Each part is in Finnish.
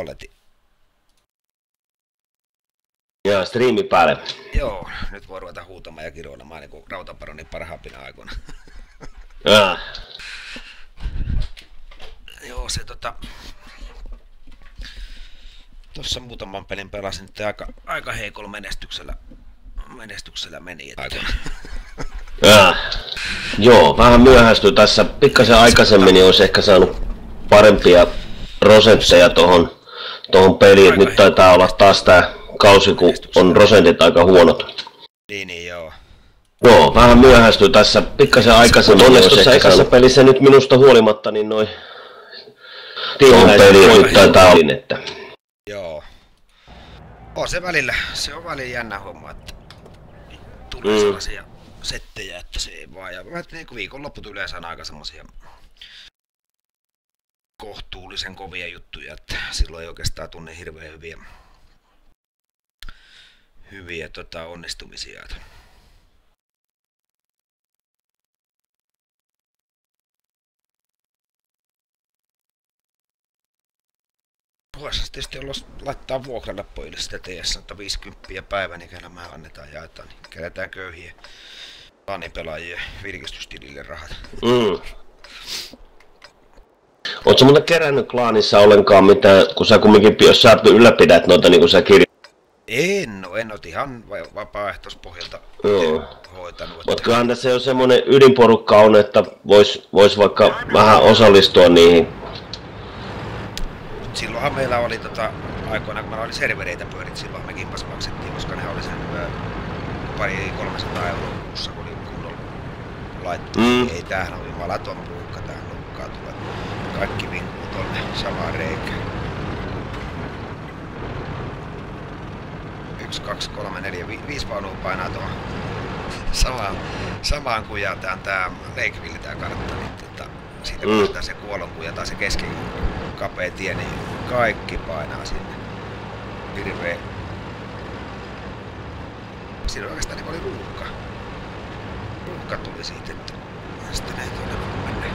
Oletin. Jaa, striimi päälle. Joo, nyt voi ruveta huutamaan ja kiroilemaan niin kuin Rautaparonin parhaampina aikoina. Joo, se tuossa muutaman pelin pelasin nyt aika heikolla menestyksellä meni. Joo, vähän myöhästyi tässä. Pikkasen aikaisemmin niin olisi ehkä saanut parempia prosentteja tohon peliin. Nyt taitaa olla taas tää kausi, kun on prosentit aika huonot. Niin, joo. Joo, vähän myöhästyi tässä. Pikkasen aikaisemmin olisi ehkä saanut pelissä nyt minusta huolimatta, niin noin tohon peliin nyt taitaa olla, että... Joo. Se on välillä jännä homma, että tulee sellaisia settejä, että se ei vaan. Ja niin viikonlopput yleensä on aika semmosia kohtuullisen kovia juttuja, että silloin ei oikeastaan tunne hirveän hyviä onnistumisia. Voisi tietysti olla laittaa vuokralle pojille sitä TS-150 päivä, niin kyllä mä annetaan jaetaan, niin kerätään köyhiä LAN-pelaajien virkistystilille rahat. Ootko muuten kerännyt klaanissa ollenkaan mitään, kun sä kumminkin, jos sä ylläpidät noita niin kuin sä En ole ihan vapaaehtoispohjalta hoitanut. Mutta kyllähän tässä jo semmonen ydinporukka on, että vois vaikka vähän osallistua niihin. Silloinhan meillä oli aikoina, kun meillä oli servereitä pyörit, silloin me kimpas maksettiin, koska ne oli sen 200-300 € kuussa, kun oli kunnolla laittu. Ei tämähän on jumalaton puukka, tähän nukkaa tulee. Kaikki vinkuu tonne samaan reikään. 1, 2, 3, 4, 5 vaunua painaa tuohon samaan kujaan. Tää Lakeville tää kartta, niin siitä kun se kuolonkuja tai se kesken kapea tie, niin kaikki painaa sinne. Hirveä. Siinä oikeastaan niin oli ruuhka. Ruuhka tuli siitä, että sitten ei todella mennä.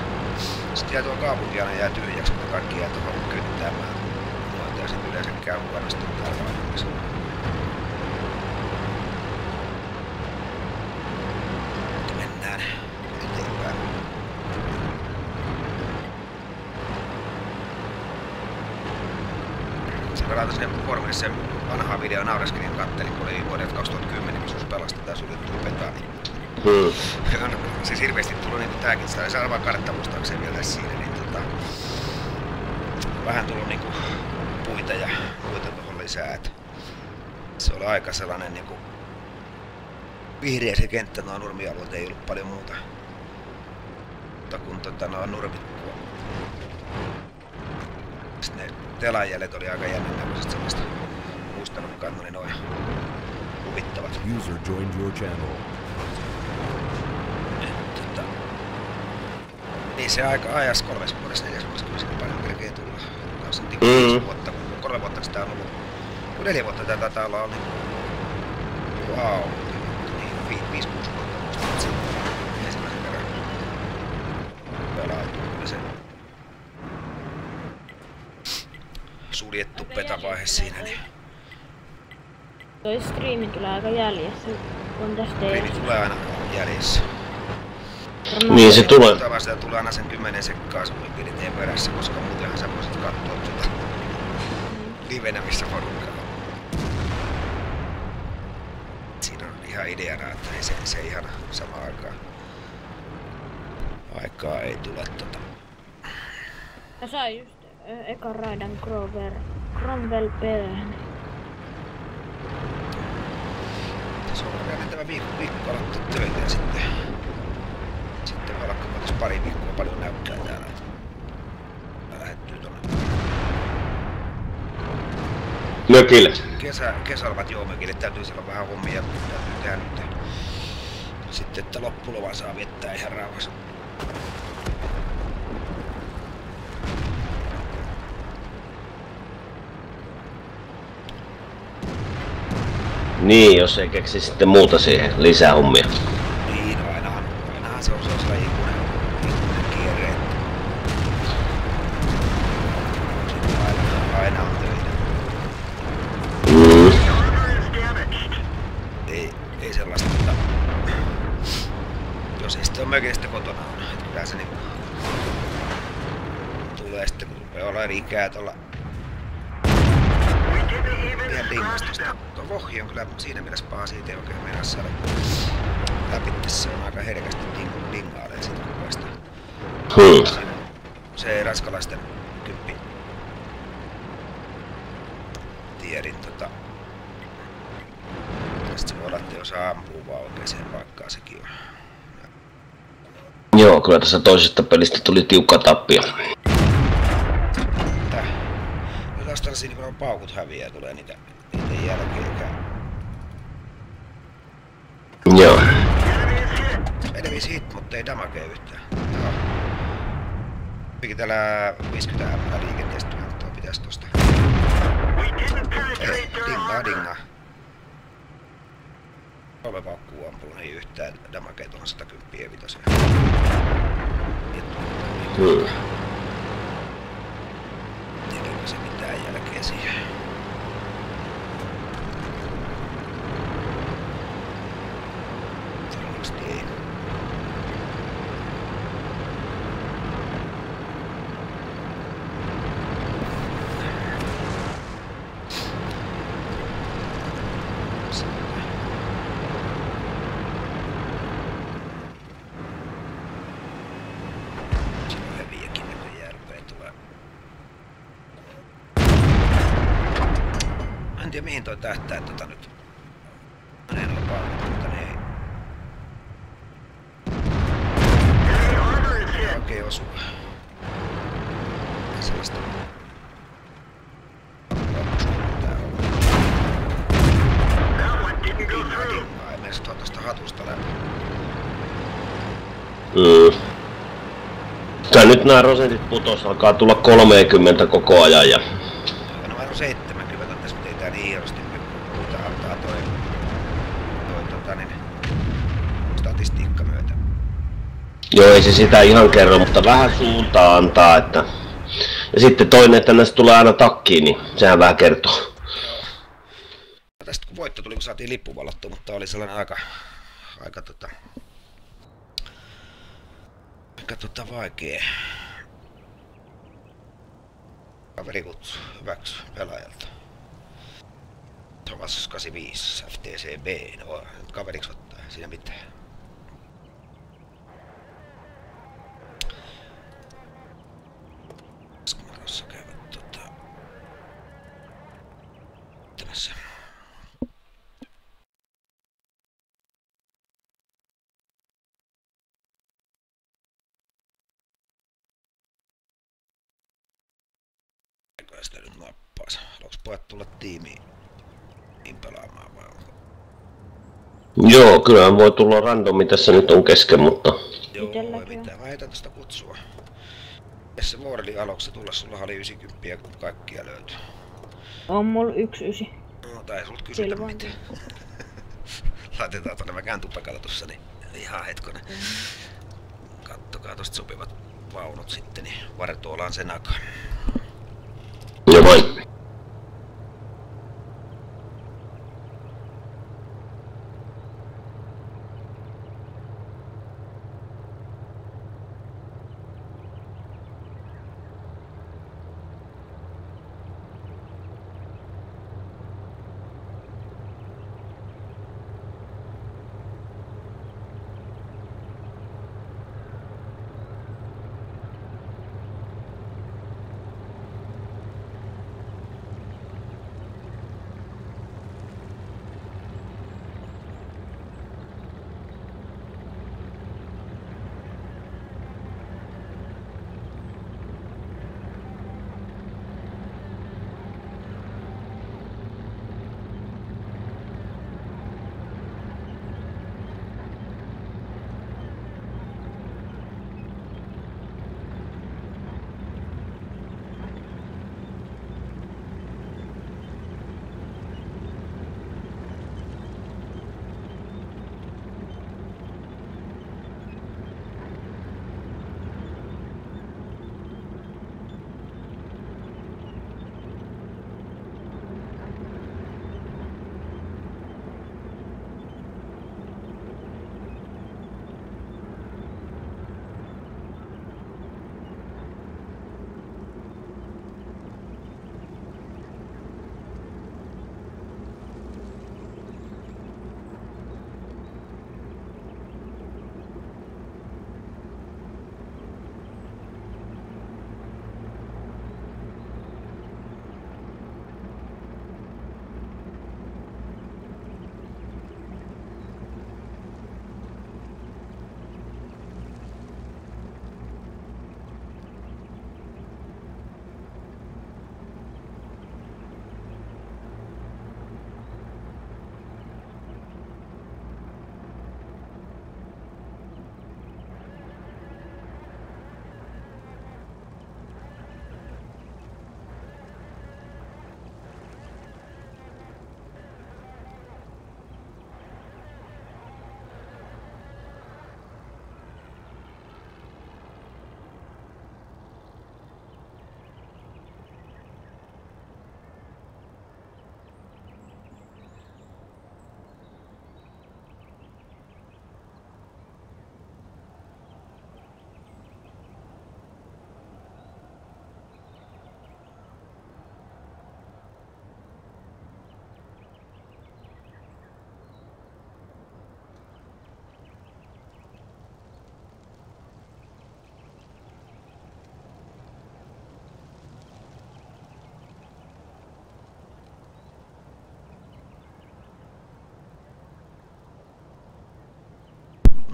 Sitten jää tuo kaupunki aina jää tyhjäksi, kun kaikki jää tuohon kyttäämään. Ja sitten yleensä käy huonosti täällä vaiheessa. Mennään eteenpäin. Sen verran sinne foorumissa sen vanhaa videon naureskelin kattelin, kun oli vuodelta 2010, kun sus pelasti tää suljettu beta. Siis hirveesti tullut niinku tääkin, sitä oli saada kartta muistaakseni vielä siinä, niin vähän tullut niinku puita ja muita tuohon lisää, et se oli aika sellainen niinku vihreä se kenttä, nuo nurmialueet ei ollut paljon muuta. Mutta kun nuo nurmit sitten ne telanjäljet oli aika jännän näköiset semmoista muistanutkaan, ne noin huvittavat. User joined your channel. Niin se aika ajassa 3 vuodessa 4 vuodessa kyllä sinne paljon melkein tulla. Kanssa 5 vuotta, 3 vuotta sitä on ollut. 4 vuotta tätä taitaa olla niin wow, niin 5-6 vuotta muistan sitten ensimmäisen kerran pelautuu kyllä se suljettu petavaihe siinä. Niin toi striimi tulee aika jäljessä, on tästä striimi tulee aina jäljessä. Niin se tulee. Sitä tulee aina sen 10 sekkaa suurin piirtein perässä, koska muutenhan sä voisit katsoa tuota livenä, missä porukkaa on. Siinä on ihan ideana, että se ihan samaan aikaa ei tule Mä sain just ekan raidan Cromwell perään. Se on vielä tämä viikko aloittaa töitä ja sitten voi olla tässä pari viikkoa paljon näyttää täällä. Mä lähettyy tonne mökille. Kesälomat joo mökille. Täytyy siellä vähän hommia. Täytyy tehdä nyt. Sitten että loppulovan saa viettää ihan rauhassa. Niin, jos ei keksi sitten muuta siihen lisää hommia. Niin, no ainahan se on sellainen ikuinen kierre. Aina on töitä. oikein sitten kotona on. Et kyllä se niinku tulee sitten, kun rupeaa olla ikää tuolla ihan dingastosta. Tuo Vohi on kyllä siinä mielessä paha, siitä ei oikein mennä saada läpi. Se on aika herkästi dingaalee siitä kuvaista. Se ranskalaisten kyppi tiedin tästä se voi olla, että osaa ampua vaan oikeeseen paikkaan sekin on. Joo, kyllä tässä toisesta pelistä tuli tiukka tappio. No taas tällaisia niin paukut häviää, tulee niitä jälkeenkään. Joo. Enemies hit, mutta ei damagea yhtään. Joo. Kuitenkin täällä 50 ml liikenteestä tuo pitäis tosta. Dingaa. 3 paukkuu ampuu, ei yhtään damagea tuohon 110 ja 5. Tekeekö se mitään jälkeen siihen? Todennäköisesti ei. En tiedä mihin toi tähtää nyt. En ole paljon, mutta ne ei oikein osu. Sellaista. Dingaa, ei mene se tosta hatusta läpi. Tää nyt nää prosentit putos alkaa tulla 30 koko ajan ja... Numero 70 tässä, mutta ei tää niin hienosti mitä antaa toi statistiikka myötä. Joo, ei se sitä ihan kerro, mutta vähän suuntaa antaa, että... Ja sitten toinen, että näistä tulee aina takkiin, niin sehän vähän kertoo. Joo. Tästä kun voitto tuli, kun saatiin lippu vallattua, mutta oli sellainen aika vaikee. Kaveri kutsu, hyväksy pelaajalta. Thomas 85, FTCB, no nyt kaveriksi ottaa, siinä mitään. Numerossa käyvät tässä. Eiköhän sitä nyt nappaas. Haluatko pojat tulla tiimiin pelaamaan vai onko? Joo, kyllähän voi tulla randomi tässä nyt on kesken, mutta... Joo, ei mitään. Mä heitän tästä kutsua. Jes se Vuoreli aluksi tulla, sulla oli 90 kun kaikkia löytyy. On mulla 19. No tai ei sulta kysytä mitään. Laitetaan tonne, mä käyn tupakalla tossa, niin ihan hetkonen. Kattokaa tosta sopivat vaunut sitten, niin vartuolaan sen aikaa. Joo vain.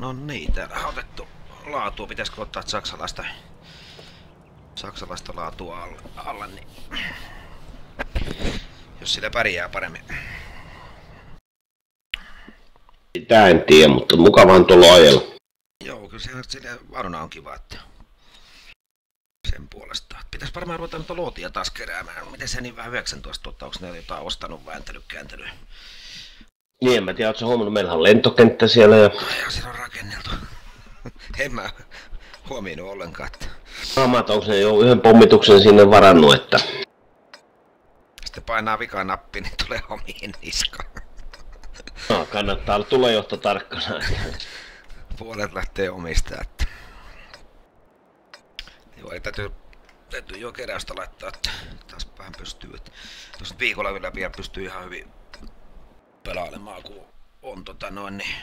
No niin, täällä on otettu laatua. Pitäisikö ottaa saksalaista laatua alle niin jos sillä pärjää paremmin. Sitä en tiedä, mutta mukavahan tuolla ajella. Joo, kyllä sillä varuna on kiva, että sen puolesta. Pitäis varmaan ruveta nyt lootia taas keräämään. Miten se niin vähän 19 000, onko ne jotain ostanut kääntelyä? Niin, en mä tiedä, ootko sä huomannut, meillähän on lentokenttä siellä ja... Ja siinä on rakenneltu. En mä huomioinut ollenkaan, että... Onko ne jo yhden pommituksen sinne varannut, että... Sitten painaa vikaan nappi, niin tulee omiin niskaan. No, kannattaa olla tulejohto tarkkana. Puolet lähtee omista, että... Joo, ei täytyy jo keräystä laittaa, että taas vähän pystyy. Että tuossa viikolla vielä pystyy ihan hyvin pelailemaan, kun on niin...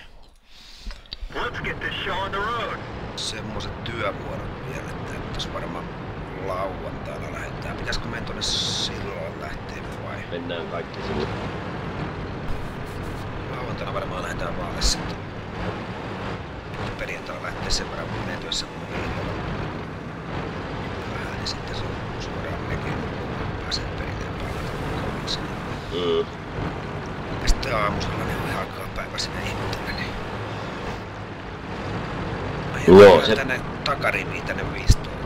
Let's get this show on the road. Semmoiset työvuorot vielä, että tässä varmaan lauantaina lähdetään. Pitäisikö meidän tonne silloin lähteä vai? Mennään kaikki sinne. Lauantaina varmaan lähdetään vaalle sitten. Perjantaina lähtee sen verran menee työssä, kun me viikolla vähän, niin sitten se on suoraan melkein pääsee perinteen päälle. Ja sitten aamusella niin on alkaa päivä sinne ihmetellä, niin... Joo, se... Tänne takariviin tänne viistoon.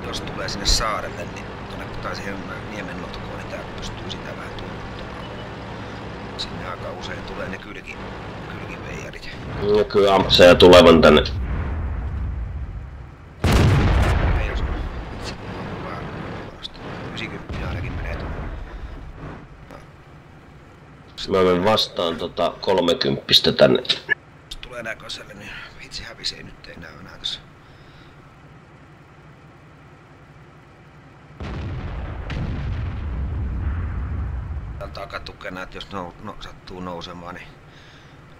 Jos tulee sinne saarelle, niin tuonne tai siihen niemen notkoon, niin tää pystyy sitä vähän tunnuttamaan. Sinne aika usein tulee ne kylkiveijarit. No kyllä ampseja tulevan tänne. Ei jos on itse vähän huonosti. 90 ainakin menee tuonne. Mä menen vastaan 30 tänne. Jos tulee näköiselle, niin vitsi hävisee nyt, ei näy enää tässä. Takatukena, että jos sattuu nousemaan, niin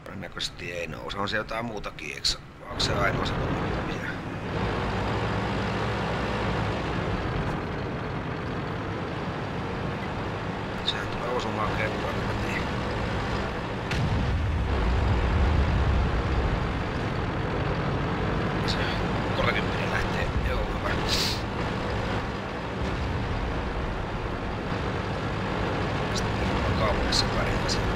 todennäköisesti ei nouse. On se jotain muutakin, eikö? Onko se ainoa se vielä? Sehän tulee osumaan kelloon, niin 30 lähtee. Joo, hyvä. Sitten on kaupungissa pärjää siellä.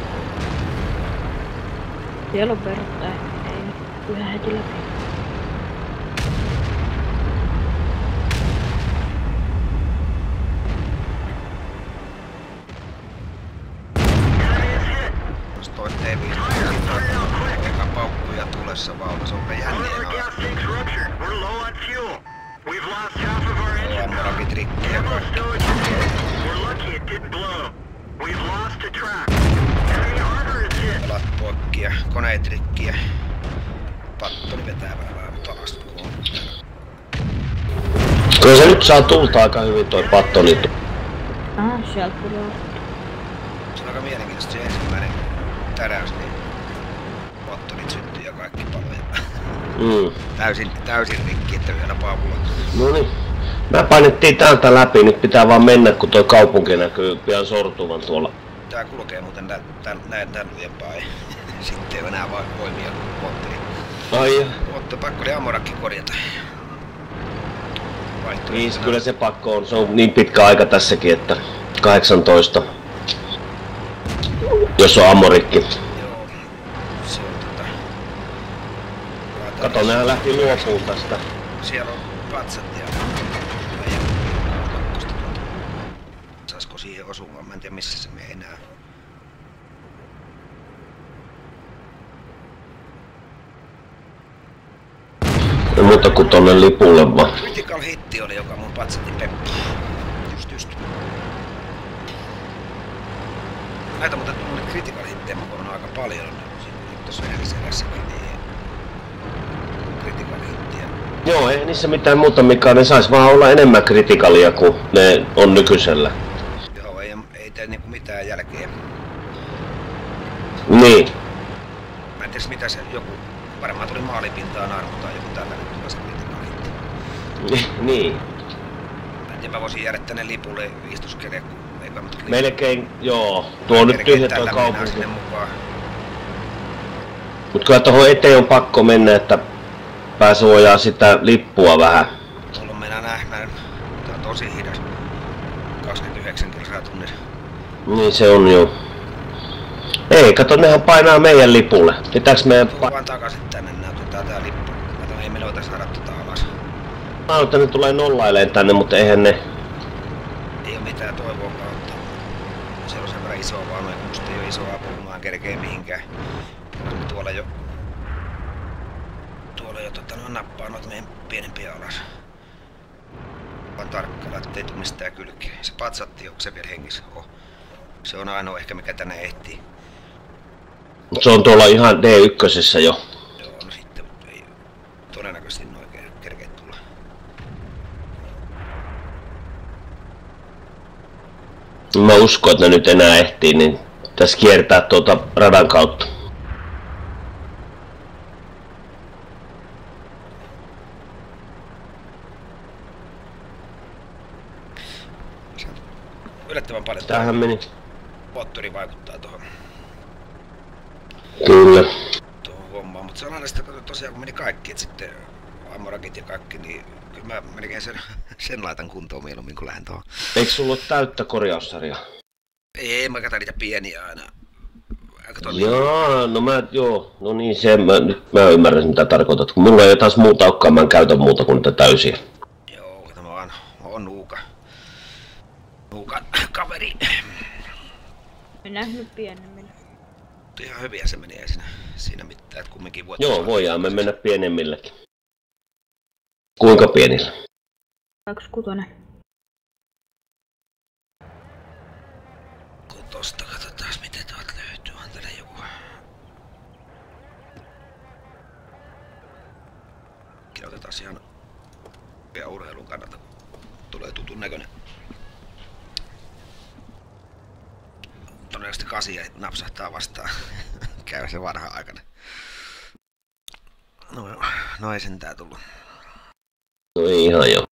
Siellä on verta, ei yhä heti läpi. Jos toi T5 eka paukkuja tulessa vauhdassa, on jänniä noin. Joo, ammorakin trikkiä kaikki. Alat poikki ja koneet rikki ja pattoni vetää vähän taas. Kyllä se nyt saa tulta aika hyvin toi pattoni. Sieltä tulee. Se on aika mielenkiintoista se ensimmäinen täräys, niin pattonit syttyi ja kaikki paloja. Täysin rikki, että vielä Paavula. Noniin. Me painettiin täältä läpi, nyt pitää vaan mennä, kun toi kaupunki näkyy pian sortuvan tuolla. Tää kulkee muuten tän lujempaa, ei sitten ei ole enää voimia Votteli. Ai Mutta pakko oli ammorakki korjata. niin, kyllä se pakko on. Se on niin pitkä aika tässäkin, että 18. Jos on ammorikki. Joo, se on Kato, nehän lähti luopuun tästä. Siellä on patsat ja... Saisko siihen osumaan? Mä en tiedä missä se menee enää. Ja muuta kuin tonne lipulle vaan. Critical hitti oli, joka mun patsatti peppi. Just. Näitä muuten tuonne critical hittejä mä voin aika paljon. Nyt tossa edelliserässäkin niin... Critical hittiä. Joo, ei niissä mitään muuta, mikä ne sais vaan olla enemmän kritikalia kuin ne on nykyisellä. Joo, ei tee niinku mitään jälkeen. Niin. Mä en tiedä mitä se joku... Varmaan tuli maalipintaan arvo tai joku tällainen tulla se critical hitti. Niin. Mä en tiedä, mä voisin jäädä tänne lipulle istuskele, kun eipä mut Melkein, joo. Tuo nyt tyhjä toi kaupunki. Sinne mukaan. Mut kyllä tohon eteen on pakko mennä, että pääsuojaa sitä lippua vähän. Mulla on mennä nähmään. Tää on tosi hidas. 29 kilsaa tunnissa. Niin se on jo. Ei, kato, nehän painaa meidän lipulle. Pitääks meidän... Tuu vaan takaisin tänne, näytetään tää lippu. Kato, ei me voita saada tota alas. Mä oon, että ne tulee nollaileen tänne, mutta eihän ne... Ei oo mitään toivoa kautta. Se on sen verran iso vaan, musta ei oo iso apu, kun mä kerkee mihinkään. Tuolla jo nappaa noita meidän pienempiä alas. Vaan tarkkana, ettei tuu mistään kylkeä. Se patsatti, onko se vielä hengissä? Se on ainoa ehkä mikä tänne ehtii. Se on tuolla ihan D1 jo. Joo, no sitten, mutta ei todennäköisesti noin kerkeä tulla. Mä uskon, että ne nyt enää ehtii, niin tässä kiertää tuota radan kautta. Yllättävän paljon Tämähän meni. moottori vaikuttaa tuohon Kyllä. hommaan, mutta se on aina sitä tosiaan kun meni kaikki, että sitten ammorakit ja kaikki, niin kyllä mä melkein sen laitan kuntoon mieluummin kun lähden tuohon. Eikö sulla ole täyttä korjaussarjaa? Ei, mä katson niitä pieniä aina. Jaa, no no niin se, nyt mä ymmärrän mitä tarkoitat. Kun mulla ei taas muuta olekaan, mä en käytä muuta kuin niitä täysiä. Joo, kato mä oon nuuka kaveri. En nähnyt pienemmillä. Ihan hyviä se meni, ei siinä mitään, että kumminkin vuotta. Joo, voidaan me mennä pienemmilläkin. Kuinka pienillä? 26. Tosta katsotaan miten tuolta löytyy. On täällä joku. Otetaan ihan urheilun kannalta. Tulee tutun näköinen. Todennäköisesti 8 napsahtaa vastaan. Käy se vanha aikana. No ei sentään tullut. No ei ihan joo.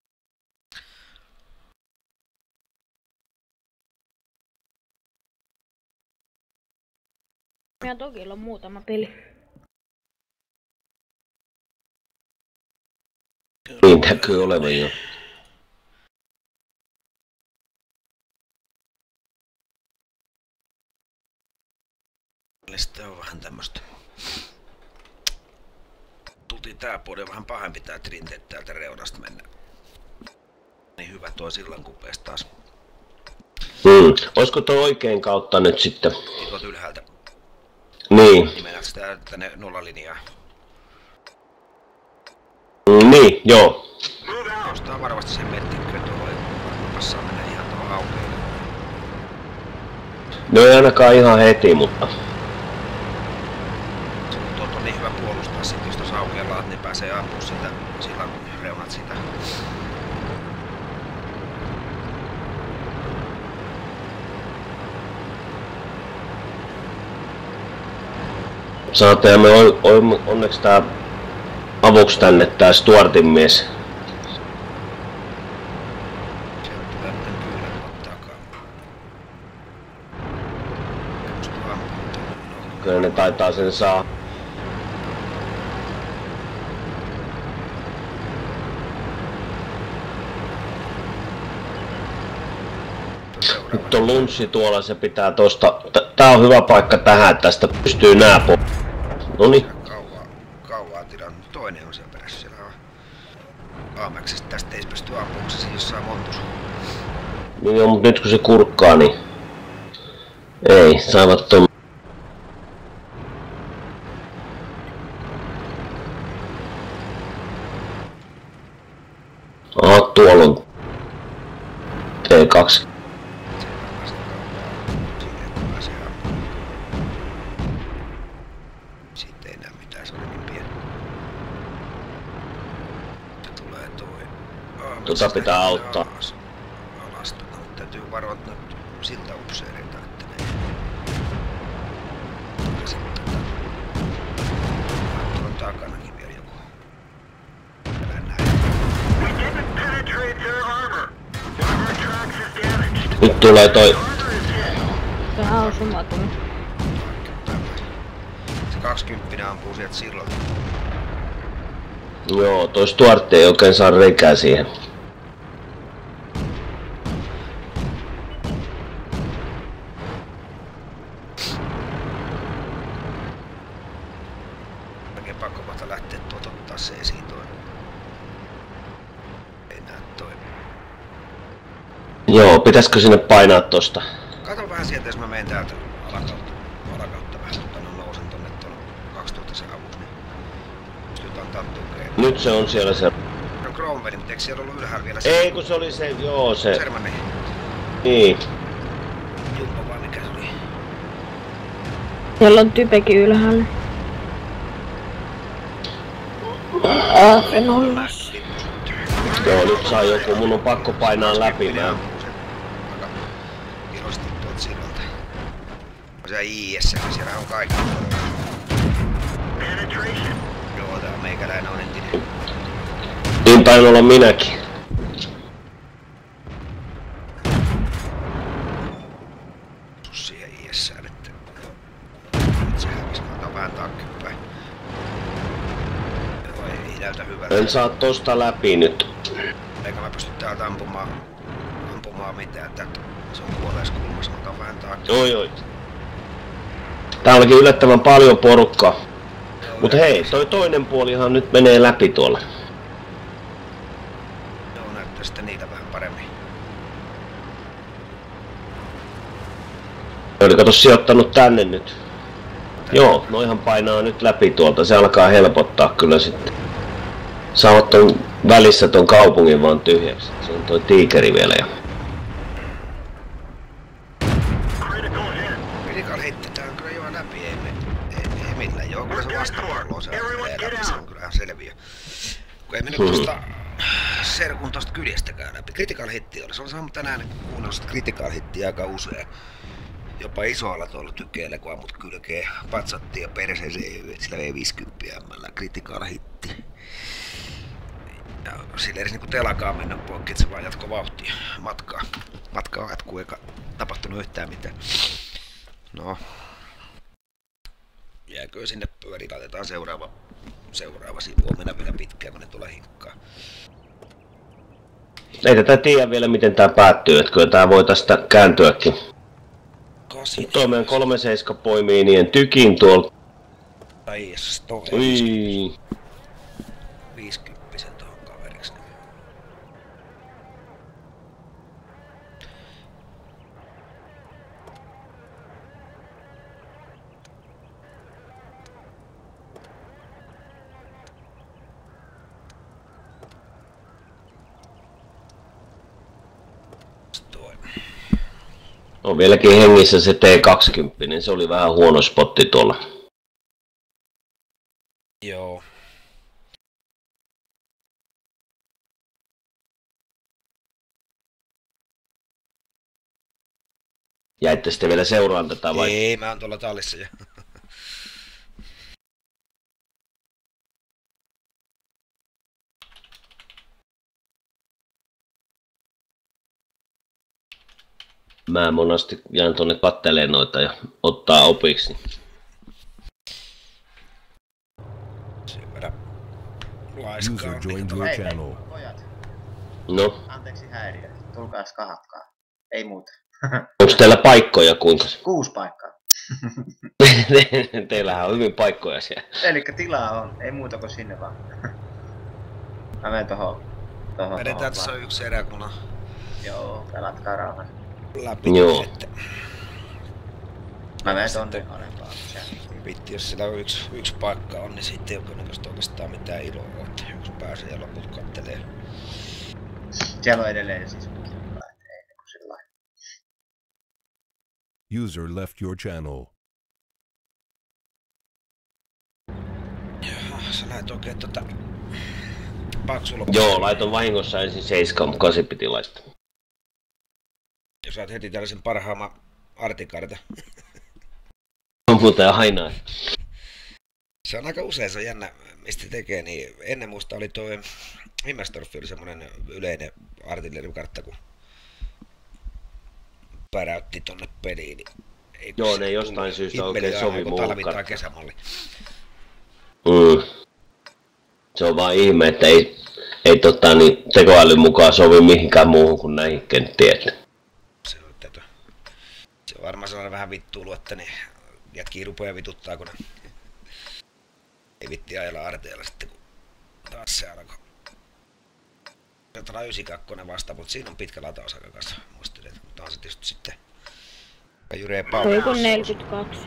Ja toki on muutama peli. Niin näkyy olevan jo. Sitten on vähän tämmöstä. Tultiin tää puoli vähän pahempi tää trinte täältä reunasta mennä. Niin hyvä tuo sillan kupees taas. Olisiko tuo oikein kautta nyt sitten? Tuolta ylhäältä. Niin. Niin mennään sitä tänne nollalinjaa. Niin, joo. Ostaa varmasti sen mettikköön tuolla. Varmaan passaa mennä ihan tuohon aukeille. No ei ainakaan ihan heti, mutta... Tuolta on niin hyvä puolustaa sit, jos tuossa aukealla niin pääsee ampua sitä sillan reunat sitä. Saatiin me onneksi tää avuksi tänne tää Stuartin mies. Sieltä tulee muuten kyllä takaa. Kyllä ne taitaa sen saa. Nyt on lunssi tuolla, se pitää tosta... Tää on hyvä paikka tähän, että tästä pystyy nää po... Noniin. Kauaa tilannut. Toinen on siellä perässä. Siellä on Aameksesta. Tästä ei pysty ampumaan, se jossain montus. Niin joo, mut nyt kun se kurkkaa, niin... Ei, saivat ton... Aha, tuolla on... T2. Siitä ei näe mitään, se on niin pieni. Tulee toi. Tota pitää auttaa. Alas. Täytyy varoa nyt siltaupseereita, että ne... Ja sitten tuolla takanakin vielä joku. Älä näe. We didn't penetrate their armor. One of our tracks is damaged. Nyt tulee toi... Vähän on sumatunut. Se 2 20 ampuu sieltä sillalta. Joo, toi Stuart ei oikein saa reikää siihen. Oikein pakko kohta lähteä tuolta ottaa se esiin toi. Ei näy toi. Joo, pitäisikö sinne painaa tosta? Kato vähän sieltä, jos mä menen täältä alakautta vähän, mutta nousen tonne tuolla 2000 se avus, niin pystyt antaa tukea. Nyt se on siellä se... No Cromwell, mutta eikö siellä ollut ylhäällä vielä se? Ei kun se oli se, joo se... Sermani. Niin. Jumpa vai mikä se oli? Siellä on typekin ylhäällä. Nollas. Joo, nyt saa joku, mun on pakko painaa läpi nää. Iloisesti tuolta sillalta. On siellä IS, siellä on kaikki. Penetration. Joo, tää on meikäläinen on entinen. Niin tain olla minäkin. Siihen IS-sään, että... Nyt se hävisi, mä otan vähän taaksepäin. Joo, ei näytä hyvältä. En saa tosta läpi nyt. Eikä mä pysty täältä ampumaan mitään, täältä se on puoleiskulmassa, mä otan vähän taaksepäin. Oi. Tää olikin yllättävän paljon porukkaa. Mut hei, toi toinen puolihan nyt menee läpi tuolla. Joo, näyttää sitten niitä vähän paremmin. Oli kato sijoittanut tänne nyt. Joo, noihan painaa nyt läpi tuolta, se alkaa helpottaa kyllä sitten. Saavat ton välissä ton kaupungin vaan tyhjäksi. Se on toi tiikeri vielä ja... Critical hit. Critical hit, tää on kyllä jo läpi, ei millään. Joo, kyllä se vastapallo on se läpi, se on kyllähän selviö. Kun ei mennyt tosta serkun tosta kyljestäkään läpi. Critical hitti oli, se on saanut tänään kuunnellut critical hittiä aika usein. Jopa isoalla tuolla tykeellä, kun ammut kylkeen patsattiin ja perseeseen, sillä vei 50 m:llä critical hitti. Ja sillä ei edes niinku telakaan mennä poikki, että se vaan jatko vauhtia matkaa. Matkaa jatkuu eikä tapahtunut yhtään mitään. No. Jääkö sinne pyöriin, laitetaan seuraava sivu. On mennä vielä pitkään, kun ne tulee hinkkaan. Ei tätä tiedä vielä miten tää päättyy, että kyllä tää voi tästä kääntyäkin. Toi meidän 37 poimii niiden tykin tuolta. Ai jesses, toi Ui. 50 tohon kaveriksi. On vieläkin hengissä se T20, niin se oli vähän huono spotti tuolla. Joo. Jäitte sitten vielä seuraan tätä vai? Ei, mä oon tuolla tallissa jo. Mä monasti jään tonne katteleen noita ja ottaa opiksi. Sen verran laiskaa. User joined your channel. Pojat, No, anteeksi häiriö. Tulkaas kahatkaa. Ei muuta. onks teillä paikkoja kuinka? 6 paikkaa. Teillähän on hyvin paikkoja siellä. Elikkä tilaa on. Ei muuta kuin sinne vaan. Mä menen tohon. Vedetään tässä on yksi erä, kun on Joo, pelatkaa rauhassa. läpi. Joo. Että Mä menen tonne alempaan. vitti, jos siellä on yksi paikka on, niin sitten ei ole oikeastaan mitään iloa, että yksi pääsee ja loput kattelee. Siellä on edelleen siis muuta. Ei niinku sillain. User left your channel. Sä näet oikein paksu loppu. Joo, laitoin vahingossa ensin 7, mutta 8 piti laittaa. Jos saat heti tällaisen parhaamman artikarta. On muuten aina. Se on aika usein, se on jännä, mistä tekee, niin ennen muista oli tuo Himmerstorff oli semmonen yleinen artillerikartta, kun päräytti tonne peliin. Niin Joo, ne jostain syystä oikein sovi talvi- tai muuhun kesämalli. Se on vaan ihme, että ei tekoälyn mukaan sovi mihinkään muuhun kuin näihin kenttiin. Se on varmaan sellainen vähän vittuilu, että ne jätkii rupeaa vituttaa, kun ne ei vitti ajella arteella sitten, kun taas se alkoi. 92 vasta, mutta siinä on pitkä latausaika kanssa, muistelin, mutta on se tietysti sitten Jyreen Paula. Oliko 42?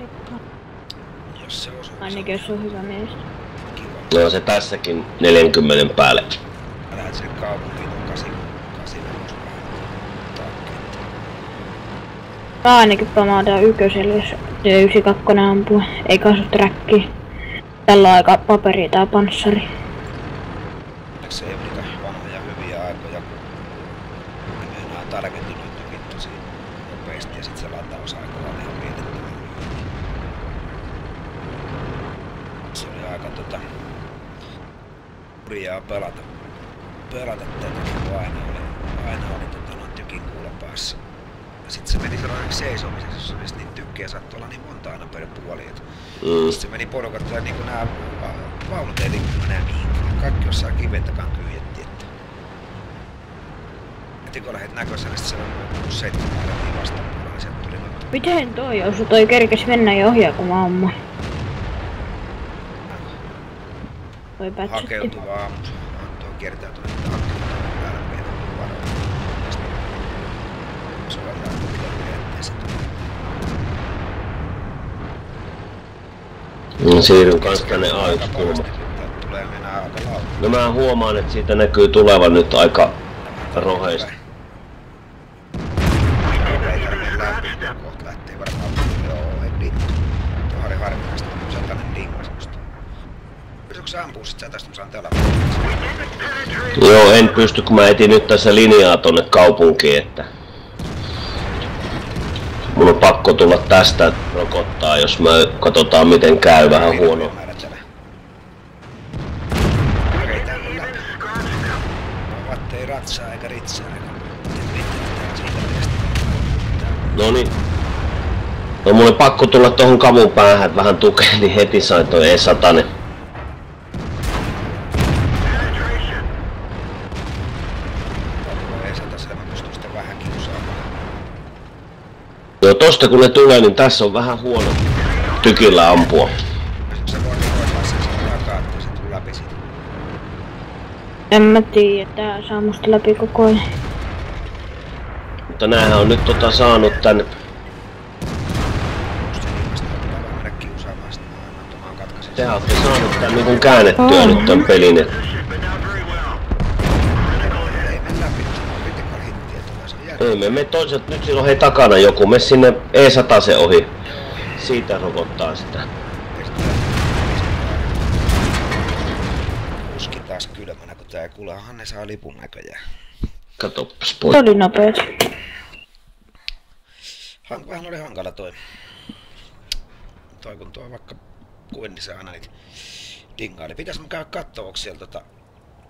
Jos se osuu. Ainakin jos on hyvä mies. No se tässäkin 40 päälle. Mä lähden sinne kaupunkiin, on 8 Ainakin pamataan ykkösellä, jos 92 ampuu. Ei kasu träkkiä. Tällä on aika paperi tai panssari. Se ei ole niitä vanhoja hyviä aikoja, kun me mennään tarkentunut tosi nopeasti ja sit se latausaika on ihan mietittävän lyhyt. Se oli aika hurjaa pelata tätä, kun aina oli noin tykin kuulla päässä. Sitten se meni sellainen seisomiseksi, jos olisi niin tykkiä saattoi olla niin monta aina per puoli. Sitten se meni porukat ja niin nämä vaunut ei liikkunut enää mihinkään. Kaikki jossain kiven takan kyyjettiin. Heti kun lähdet näköisellä, niin siellä on 7 metriä vastapuolella, niin sieltä tuli noita. Miten toi osui? Toi kerkes mennä jo ohjaa, kun mä ammuin. Toi pätsytti. Hakeutuva aamus. Tuo kiertäytynyt hakeutuva päällä meidän varoilla. Suoraan tukea pidettiin se tuli. Siirryn kans tänne A1-kulmaan. Tulee mennä aika lautta. No mä huomaan, että siitä näkyy tulevan nyt aika roheista. Ei tarvitse lähteä, kohta lähtee varmaan. Joo, ei dittu. Tuo oli harvinaista, kun se on tänne dingas musta. Pystytkö sä ampuu sit sä tästä, mä saan täällä? Joo, en pysty, kun mä etin nyt tässä linjaa tonne kaupunkiin, että mun on pakko tulla tästä rokottaa, jos mä katsotaan miten käy, vähän huono. Okei, tää on läpi. Vattei ratsaa eikä ritsaa eikä siitä mielestä. Noniin. No mun on pakko tulla tohon kavun päähän, että vähän tukee, niin heti sain toi E100. Joo, tosta kun ne tulee, niin tässä on vähän huono tykillä ampua. En mä tiedä, tää saa musta läpi koko ajan. Mutta näähän on nyt saanut tän... Tehän ootte saanut tän niinku käännettyä nyt tän pelin. Ei me mene toiset, nyt siinä on hei takana joku, me sinne E100 ohi. Siitä rokottaa sitä. Uski taas kylmänä, kun tää kuulehan ne saa lipun näköjään. Katoppas pois. Se oli nopeet. Vähän oli hankala toi kun tuo vaikka kuennissä aina niitä dingaili. Pitäis mun käydä kattoo, onko siellä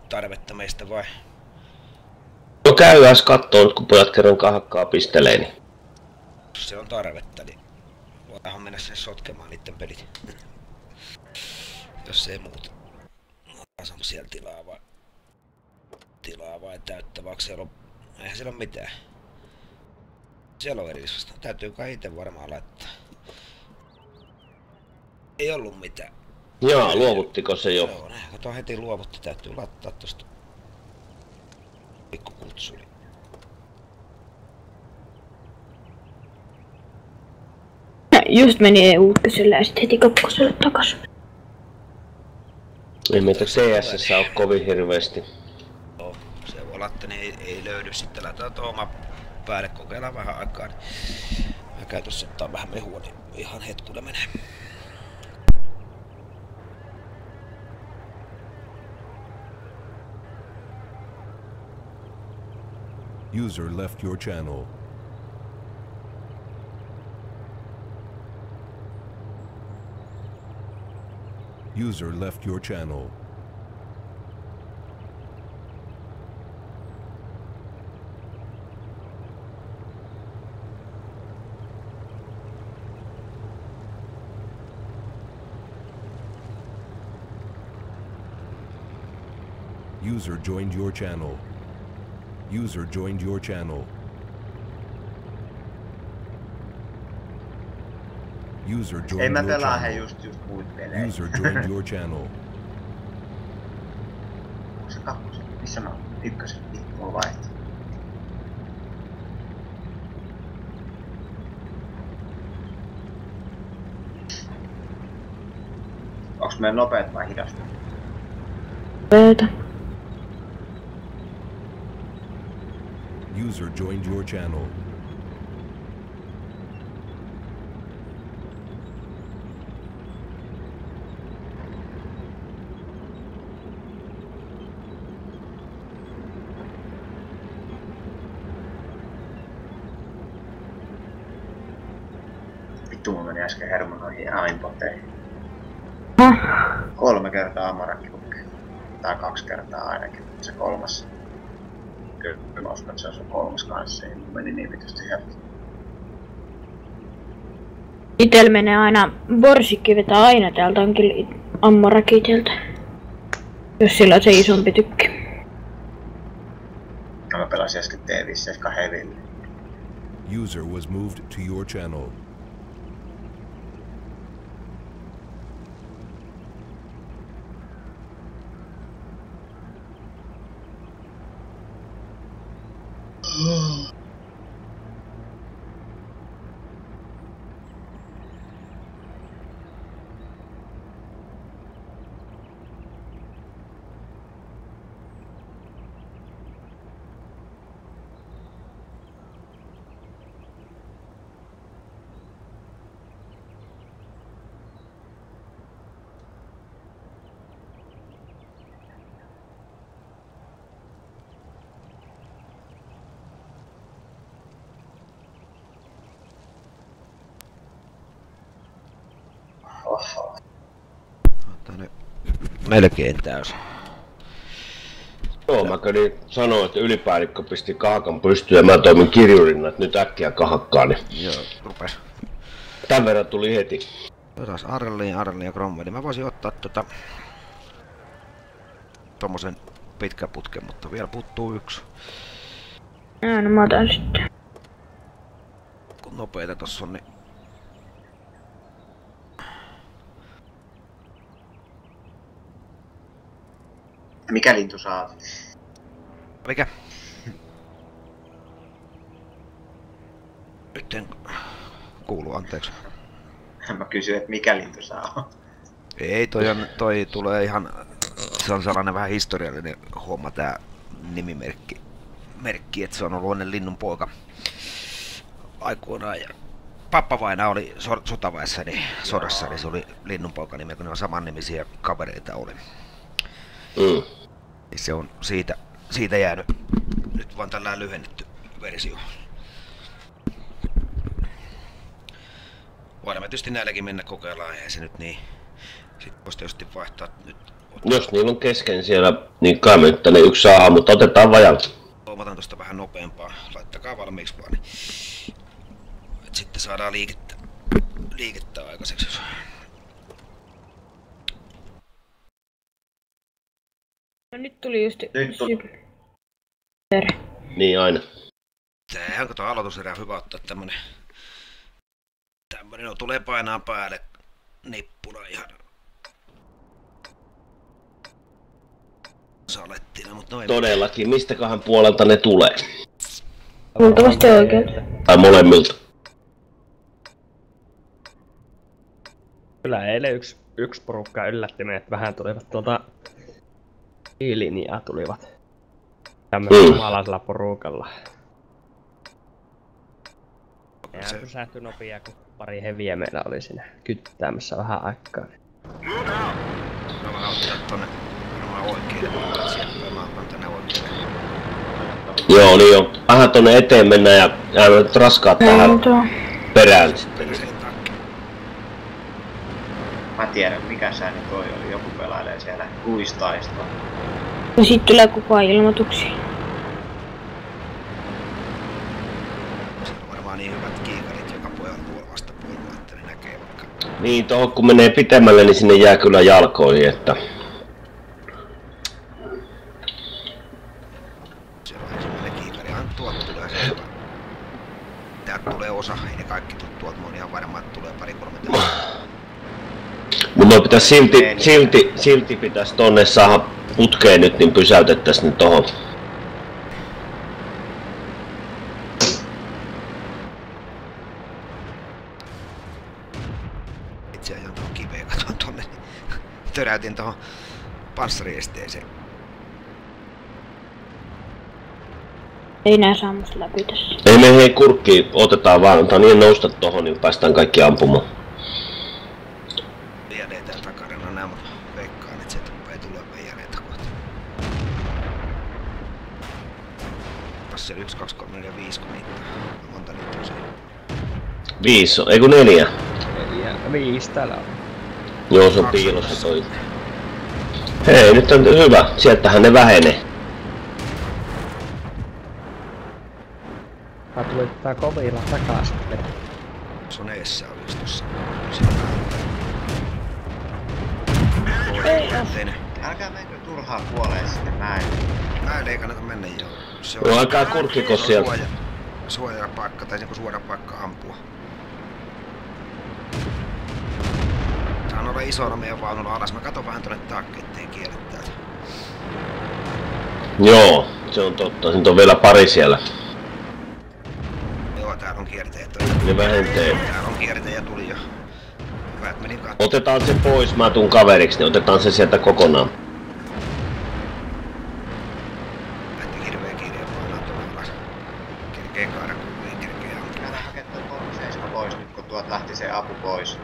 tarvetta meistä vai? No käydääs kattoo nyt kun pojat kerran kahakkaa pistelee, niin. Jos se on tarvetta, niin voidaan mennä sinne sotkemaan niitten pelit. Jos ei muuta. Onko siellä tilaa vai täyttävää, siellä on... Eihän siellä ole mitään. Siellä on erillisvasta. Täytyy kai ite varmaan laittaa. Ei ollut mitään. Jaa, luovuttiko se jo? Joo, kato heti luovutti. Täytyy laittaa tosta pikku kutsuli. Just meni EU-ykköselle ja sit heti kakkoselle takas. Ei meitä CS:ssä oo kovin hirveesti. Joo, se voi olla, että ne ei löydy. Sitten laitetaan tuo oma päälle, kokeillaan vähän aikaa. Mä käyn tossa ottaa vähän mehua, niin ihan hetkulle menee. User left your channel. User left your channel. User joined your channel. User joined your channel. User Ei joined mä your pelaa he channel. just muut pelejä. User joined your channel. Onko se kakkosen? Missä mä oon? Ykkösen. Mulla vaihto. Onks meidän nopeet vai hidasta? Pöytä. User joined your channel. Vittu mun meni äsken hermo noihin aimpoteihin. Häh? 3 kertaa Amarakilukki. Tai 2 kertaa ainakin. Se 3. Kyllä mä uskon, että se on sun 3 kanssa. Ei mun meni niin vitusti helppo. Itel menee aina, Borsikki vetää aina täältä onkin Ammorakitelta. Jos sillä on se isompi tykki. Mä pelasin äsken T5 Heavily. User was moved to your channel. Oho. Tää nyt melkein täysin. Joo, mä kävin sanoa, että ylipäällikkö pisti kahakan pystyyn ja mä toimin kirjurina, että nyt äkkiä kahakkaa, niin Joo, rupes. tän verran tuli heti. Otas Arlin ja Cromwellin. Mä voisin ottaa tommosen pitkän putken, mutta vielä puuttuu yksi. No mä otan sitten. Kun nopeita tossa on, niin... Mikä lintu saat? Mikä? Nyt en kuulu, anteeksi. Mä kysyin, että mikä lintu saa. Ei, toi tulee ihan... Se on sellainen vähän historiallinen homma tää nimimerkki. Että se on ollut ennen linnun poika aikoinaan. Ja pappavaina oli sotaväessä, niin sodassa, niin se oli linnun poika nimi, kun ne on samannimisiä kavereita oli. Mm. Se on siitä jäänyt nyt vaan tällainen lyhennetty versio. Voidaan me tietysti näilläkin mennä kokeillaan, eihän se nyt niin. Sitten voisi tietysti vaihtaa nyt. Jos niillä on kesken siellä, niin kai me nyt tänne yksi saadaan, mutta otetaan vajalta. Otan tosta vähän nopeampaa. Laittakaa valmiiksi vaan, niin et sitten saadaan liikettä aikaiseksi. No nyt tuli just Nyt tuli. Niin aina. Onko tuo aloituserä hyvä ottaa tämmönen, no tulee painaa päälle nippuna ihan salettina, mutta no ei. Todellakin, mistäköhän puolelta ne tulee? luultavasti oikealta. Tai molemmilta. Kyllä eilen yksi porukka yllätti meidät, vähän tulivat I-linjaa tulivat. Tämmöisellä humalaisella porukalla. Eihän pysähtyi nopeaa, kun pari heviä meillä oli siinä kyttäämässä vähän aikaa. No mä ottaa tonne varmaan oikeille, mutta sieltä mä otan tänne oikeille. Joo, niin jo. Vähän tonne eteen mennään ja jäämme raskaat tähän perään sitten. Mä tiedän mikä säännö toi oli, joku pelailee siellä kuistaista. Ja sit tulee koko ajan ilmoituksia. Se on varmaan niin hyvät kiikarit joka pojalla tuolla vastapuolella, että ne näkee vaikka. Niin, tohon kun menee pitemmälle, niin sinne jää kyllä jalkoihin, että... mutta mä oon ihan varma, että tulee pari-kolme Mun pitäis silti pitäis tonne saada putkeen nyt, niin pysäytettäis nyt tohon. Itse ajan tuohon kiveen, katon tonne. Töräytin tohon panssariesteeseen. Ei nää saa musta läpi tässä. Ei me hei kurkkiin, otetaan vaan, antaa niin nousta tohon, niin päästään kaikki ampumaan. Veijareita takarina nää, mutta veikkaan, että sieltä ei tule veijareita kohta. Tässä 1, 2, 3, 4, 5 kun niitä. Monta niitä on siellä? 5, ei kun 4. 5 täällä on. Joo, se on piilossa toi. Hei, nyt on hyvä. Sieltähän ne vähenee. Tää tuli tää kovilla takaisin. Se on eessä olis tossa. Älkää menkö turhaan kuolee sitten näin. Näin ei kannata mennä joo. Se Joo, alkaa kurkkiko sieltä. Suoja paikka tai niinku suora paikka ampua. Tää on olla isona meidän vaunulla alas. Mä katon vähän tonne taakse, ettei kiele täältä. Joo, se on totta. Nyt on vielä pari siellä. Joo, täällä on kierteet. Ne vähentee. Täällä on kierteet tuli jo. Hyvä, että menin katsomaan. Otetaan se pois, mä tuun kaveriksi, niin otetaan se sieltä kokonaan. Lähti hirveä kiire painaa tuonne alas. Kerkee kaada, kun ei kerkee ampua. Älä hake toi 37 pois nyt, kun tuot lähti se apu pois.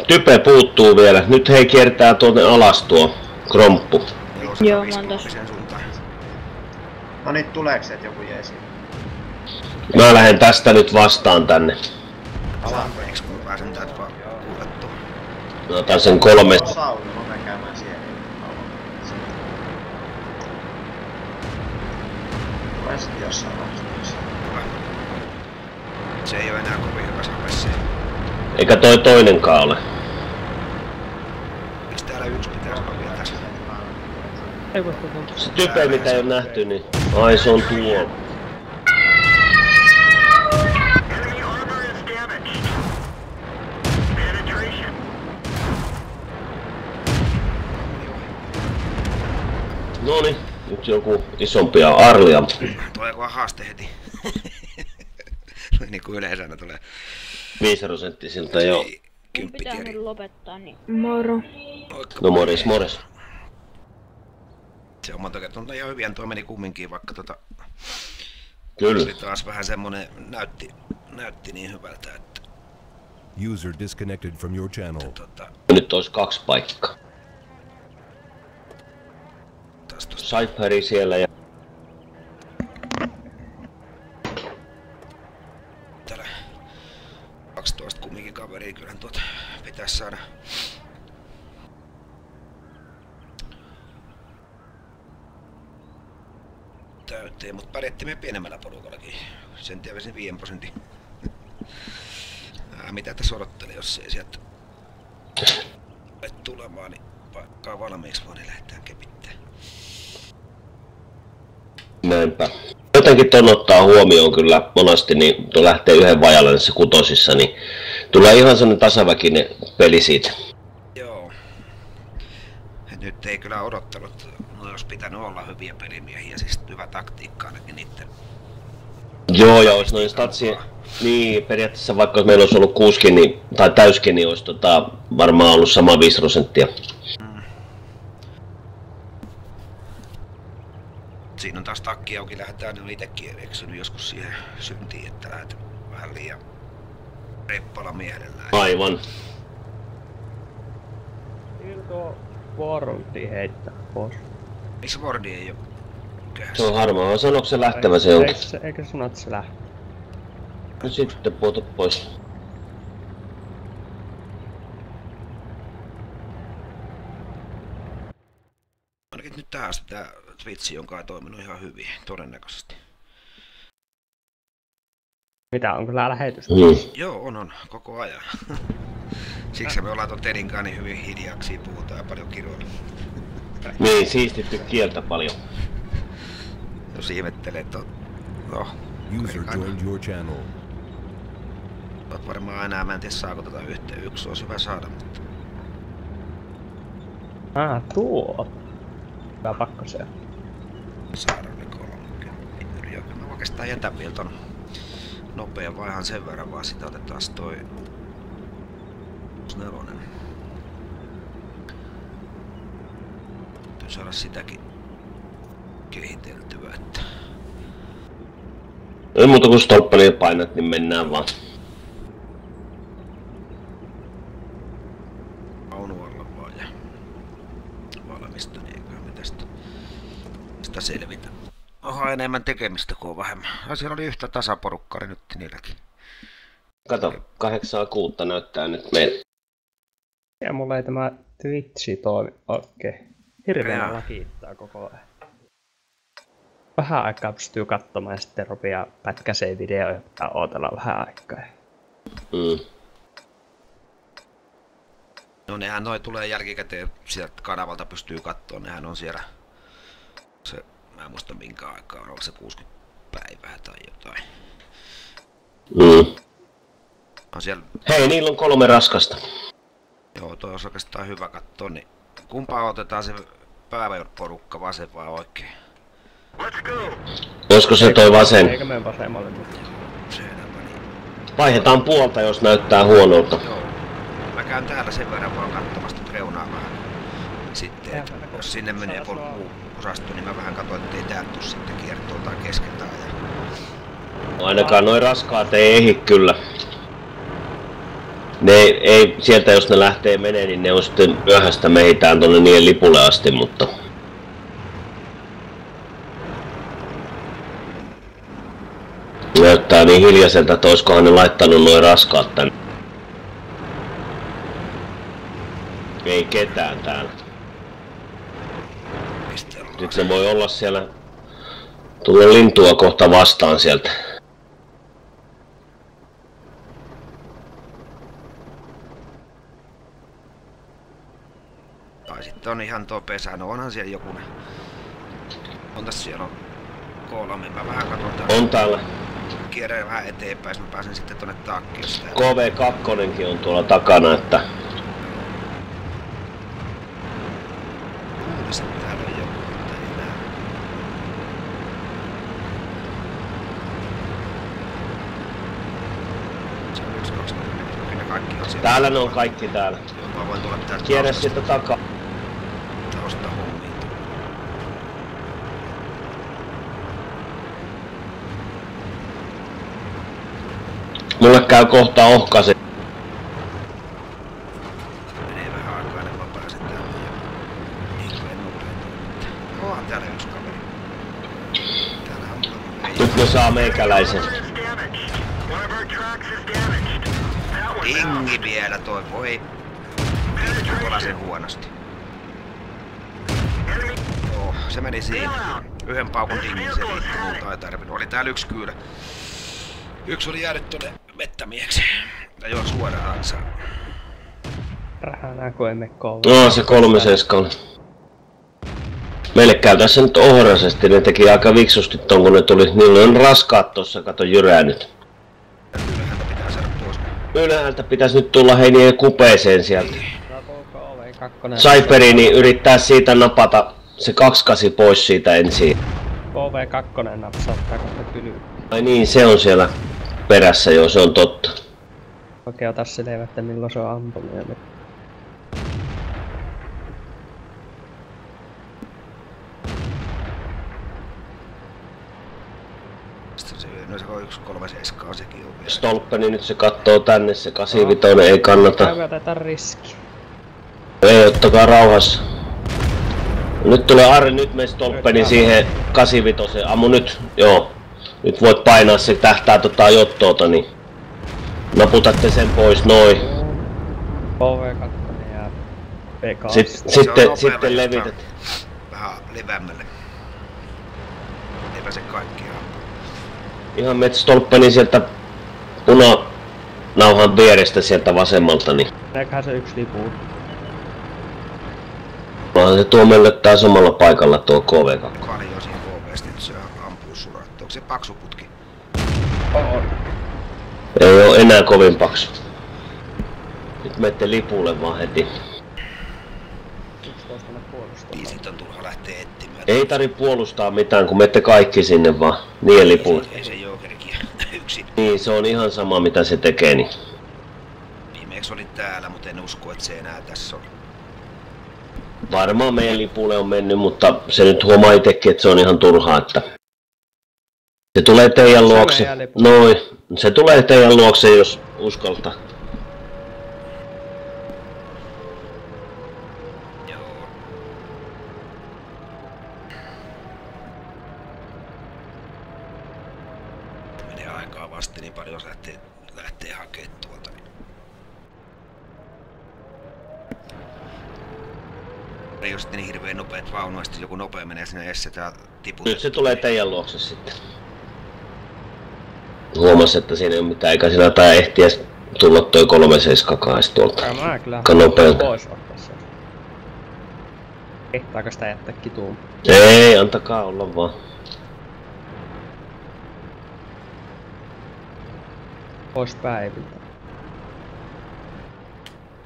Type puuttuu vielä. Nyt hei kiertää tuonne alas tuo kromppu. Joo, mä oon tossa. No niin, tuleeks et joku jeesi? Mä lähden tästä nyt vastaan tänne. Alanpeeksi, kun mä pääsen täältä vaan kuulettua. Mä otan sen 3. Sauna, mä menen käymään siellä. Tulee sit jossain vaiheessa. Se ei oo enää kovin hyvä sapessa. Eikä toi toinenkaan ole. Miks täällä yksi pitäis olla vielä tässä? Ei voi tuntua. Se type mitä ei oo nähty, niin... Ai se on tuo. Enemy armor is damaged. Penetration. Noniin, nyt joku isompia Arlia. Tuleekohan haaste heti? Niin kuin yleensä ne tulee. 5% joo. Mun 10 pitää nyt tieri. lopettaa, niin moro. No mores. Se on monta kertaa, no ihan hyviä, toi meni kumminkin, vaikka Kyllä. oli taas vähän semmonen, näytti niin hyvältä, että User disconnected from your channel. Nyt olisi 2 paikkaa. taas tosta. Cypheri siellä ja... Täällä 12 kumminkin kaveria, kyllähän tuota pitäis saada. Täyteen, mutta pärjättiin me pienemmällä porukallakin. Sen tieväsin 5%. Mitä tässä odottelee, jos ei sieltä tulemaan, niin paikkaa valmiiksi vaan, niin lähdetään kepittää. Näinpä. Jotenkin ton ottaa huomioon kyllä monasti, niin tuo lähtee yhden vajalle näissä kutosissa, niin tulee ihan sellainen tasaväkinen peli siitä. Joo. Et nyt ei kyllä odottanut, no jos pitänyt olla hyviä pelimiehiä, siis hyvä taktiikka ainakin niitten. Joo, ja olisi noin statsien... Niin, periaatteessa vaikka meillä olisi ollut 6 niin, tai täyskin, niin olisi varmaan ollut sama 5%. Siinä on taas takki auki, lähdetään, niin on itekin eksynyt joskus siihen syntiin, että lähdet vähän liian reippala mielellä. Aivan. Kyllä tuo Warrunti heittää pois. Miksi Wardi ei oo Se on harmaa. Sanoiko se lähtevä se onkin? Eikö sanoo, että se lähtee? No sitten puutu pois. Ainakin nyt tähän asti tää Twitch on kai toiminut ihan hyvin, todennäköisesti. Mitä, onko tää lähetys? Joo, on, koko ajan. Siksi me ollaan ton Tedin kanssa niin hyvin hiljaksi, puhutaan ja paljon kiroilla. Niin, siistitty kieltä paljon. Jos ihmettelee, että no, User joined your channel. Oot varmaan enää, mä en tiedä saako tätä yhteen. Yksi olisi hyvä saada, mutta... Tuo. Hyvä pakko se on. Saada ne 30. Mä oikeastaan jätän vielä ton nopean vaihan sen verran, vaan sitä otetaan toi... 4. Täytyy saada sitäkin kehiteltyä, että... Ei muuta kuin stolppania painat, niin mennään vaan. Vaunualla vaan ja valmista, niin eiköhän me tästä selvitä. Onhan enemmän tekemistä kuin on vähemmän. Siellä oli yhtä tasaporukkaa nyt niilläkin. Kato, 8-6 näyttää nyt meille. Ja mulla ei tämä Twitchi toimi oikein. Hirveän lakiittaa koko ajan. Vähän aikaa pystyy katsomaan ja sitten rupeaa pätkäseen videoja ja pitää ootella vähän aikaa. No nehän noi tulee jälkikäteen sieltä kanavalta pystyy katsoa, nehän on siellä se, mä en muista minkä aikaa on, se 60 päivää tai jotain. On siellä... Hei, niillä on 3 raskasta. Joo, toi on oikeastaan hyvä katsoa, niin kumpaa otetaan se pääporukka, vasen vai oikein? Olisiko se toi vasen? Eikä mene vasemmalle nyt. Selvä, niin. Vaihdetaan puolta, jos näyttää huonolta. Joo. Mä käyn täällä sen verran vaan katsomasta reunaa vähän. Sitten, jos sinne menee muu osasto, niin mä vähän katsoin, ettei täältä tuu sitten kiertoon tai keskeltään. Ja... Ainakaan noin raskaat ei ehdi kyllä. Ne ei, sieltä jos ne lähtee menee, niin ne on sitten myöhäistä mehitään tonne niiden lipulle asti, mutta... Näyttää niin hiljaiselta, että oiskohan ne laittanut noin raskaat tänne. Ei ketään täällä. Nyt ne voi olla siellä... Tulee lintua kohta vastaan sieltä. Tai sitten on ihan tuo pesä, no onhan siellä joku. On tässä siellä on 3, mä vähän katon täällä. On täällä. Kierrän vähän eteenpäin, mä pääsen sitten tonne taakkiin. KV2 on tuolla takana, että... Luulisin, että täällä on joku, mutta ei näe. Se on 1, 2, 4, kyllä kaikki on siellä. Täällä ne on kaikki täällä. Joo, mä voin tulla täältä Kierrä sitten takaa. tausta hommiin. Mulle käy kohta ohkase. Menee vähän aikaa, niin mä pääsen täältä ja hirveen nopein. Onhan täällä yksi kaveri. Täällä on mulla ei. Nyt ne saa meikäläisen. Dingi vielä toi, voi. Vittu palasen huonosti. Joo, se meni siinä. Yhden paukun dingin se riitti, muuta ei tarvinnut. Oli täällä yksi kyllä. Yksi oli jäänyt tonne mettämieheksi. Ja joo, suoraan saa. Rähänää kun ei mene No se 3 seiskalla. Meille käy tässä nyt ohrasesti, ne teki aika viksusti ton kun ne tuli. Niillä on raskaat tossa, kato jyrää nyt. Ylhäältä pitää saada pois. Ylhäältä pitäis nyt tulla heinien kupeeseen sieltä. KV2 yrittää siitä napata se 28 pois siitä ensin. KV2 napsauttaa kohta kylyä. Ai niin, se on siellä perässä, joo, se on totta. Oikein ota selvä, että milloin se on ampuminen. No se on 1, 3, 7 sekin on vielä. Stolppeni nyt se kattoo tänne, se 85 ei kannata. Käy otetaan riski. Ei, ottakaa rauhassa. Nyt tulee Ari, nyt me Stolppeni siihen 85, ammu nyt, joo. Nyt voit painaa, se tähtää jottoota, niin naputatte sen pois, noin. KV2 ja PK. Sitten levität. Vähän levämmälle. Ei pääse kaikkia. Ihan met Stolppeni sieltä punanauhan vierestä sieltä vasemmalta, niin. Näköhän se yksi lipuu. Se tuo mellöttää samalla paikalla tuo KV2. Paljon siinä KV:stä, että se ampuu suraa. Onko se paksu putki? On. Ei oo enää kovin paksu. Nyt menette lipulle vaan heti. Niin sit on turha lähteä etsimään. Ei tarvi puolustaa mitään, kun menette kaikki sinne vaan. Niiden lipulle. Ei se jookerikin yksin. Niin, se on ihan sama mitä se tekee, niin. Viimeksi oli täällä, mutta en usko, että se enää tässä on. Varmaan meidän lipulle on mennyt, mutta se nyt huomaa itekin, että se on ihan turhaa, että... Se tulee teidän luokse. Noin. Se tulee teidän luokse, jos uskaltaa. Joo. Menee aikaa vasti niin paljon, jos lähtee hakemaan tuolta. Ei ole sitten niin hirveen nopeet vaunuasti, joku nopea menee sinne edessä ja tiputtaa. Nyt se tulee teidän luokse sitten. Huomas, että siinä ei ole mitään, eikä sillä tää ehtiä tulla toi 372 tuolta. Mä kyllä nopealta. pois ottaa se. Ehtaako sitä jättää kituun? Ei, antakaa olla vaan. Pois päiviltä.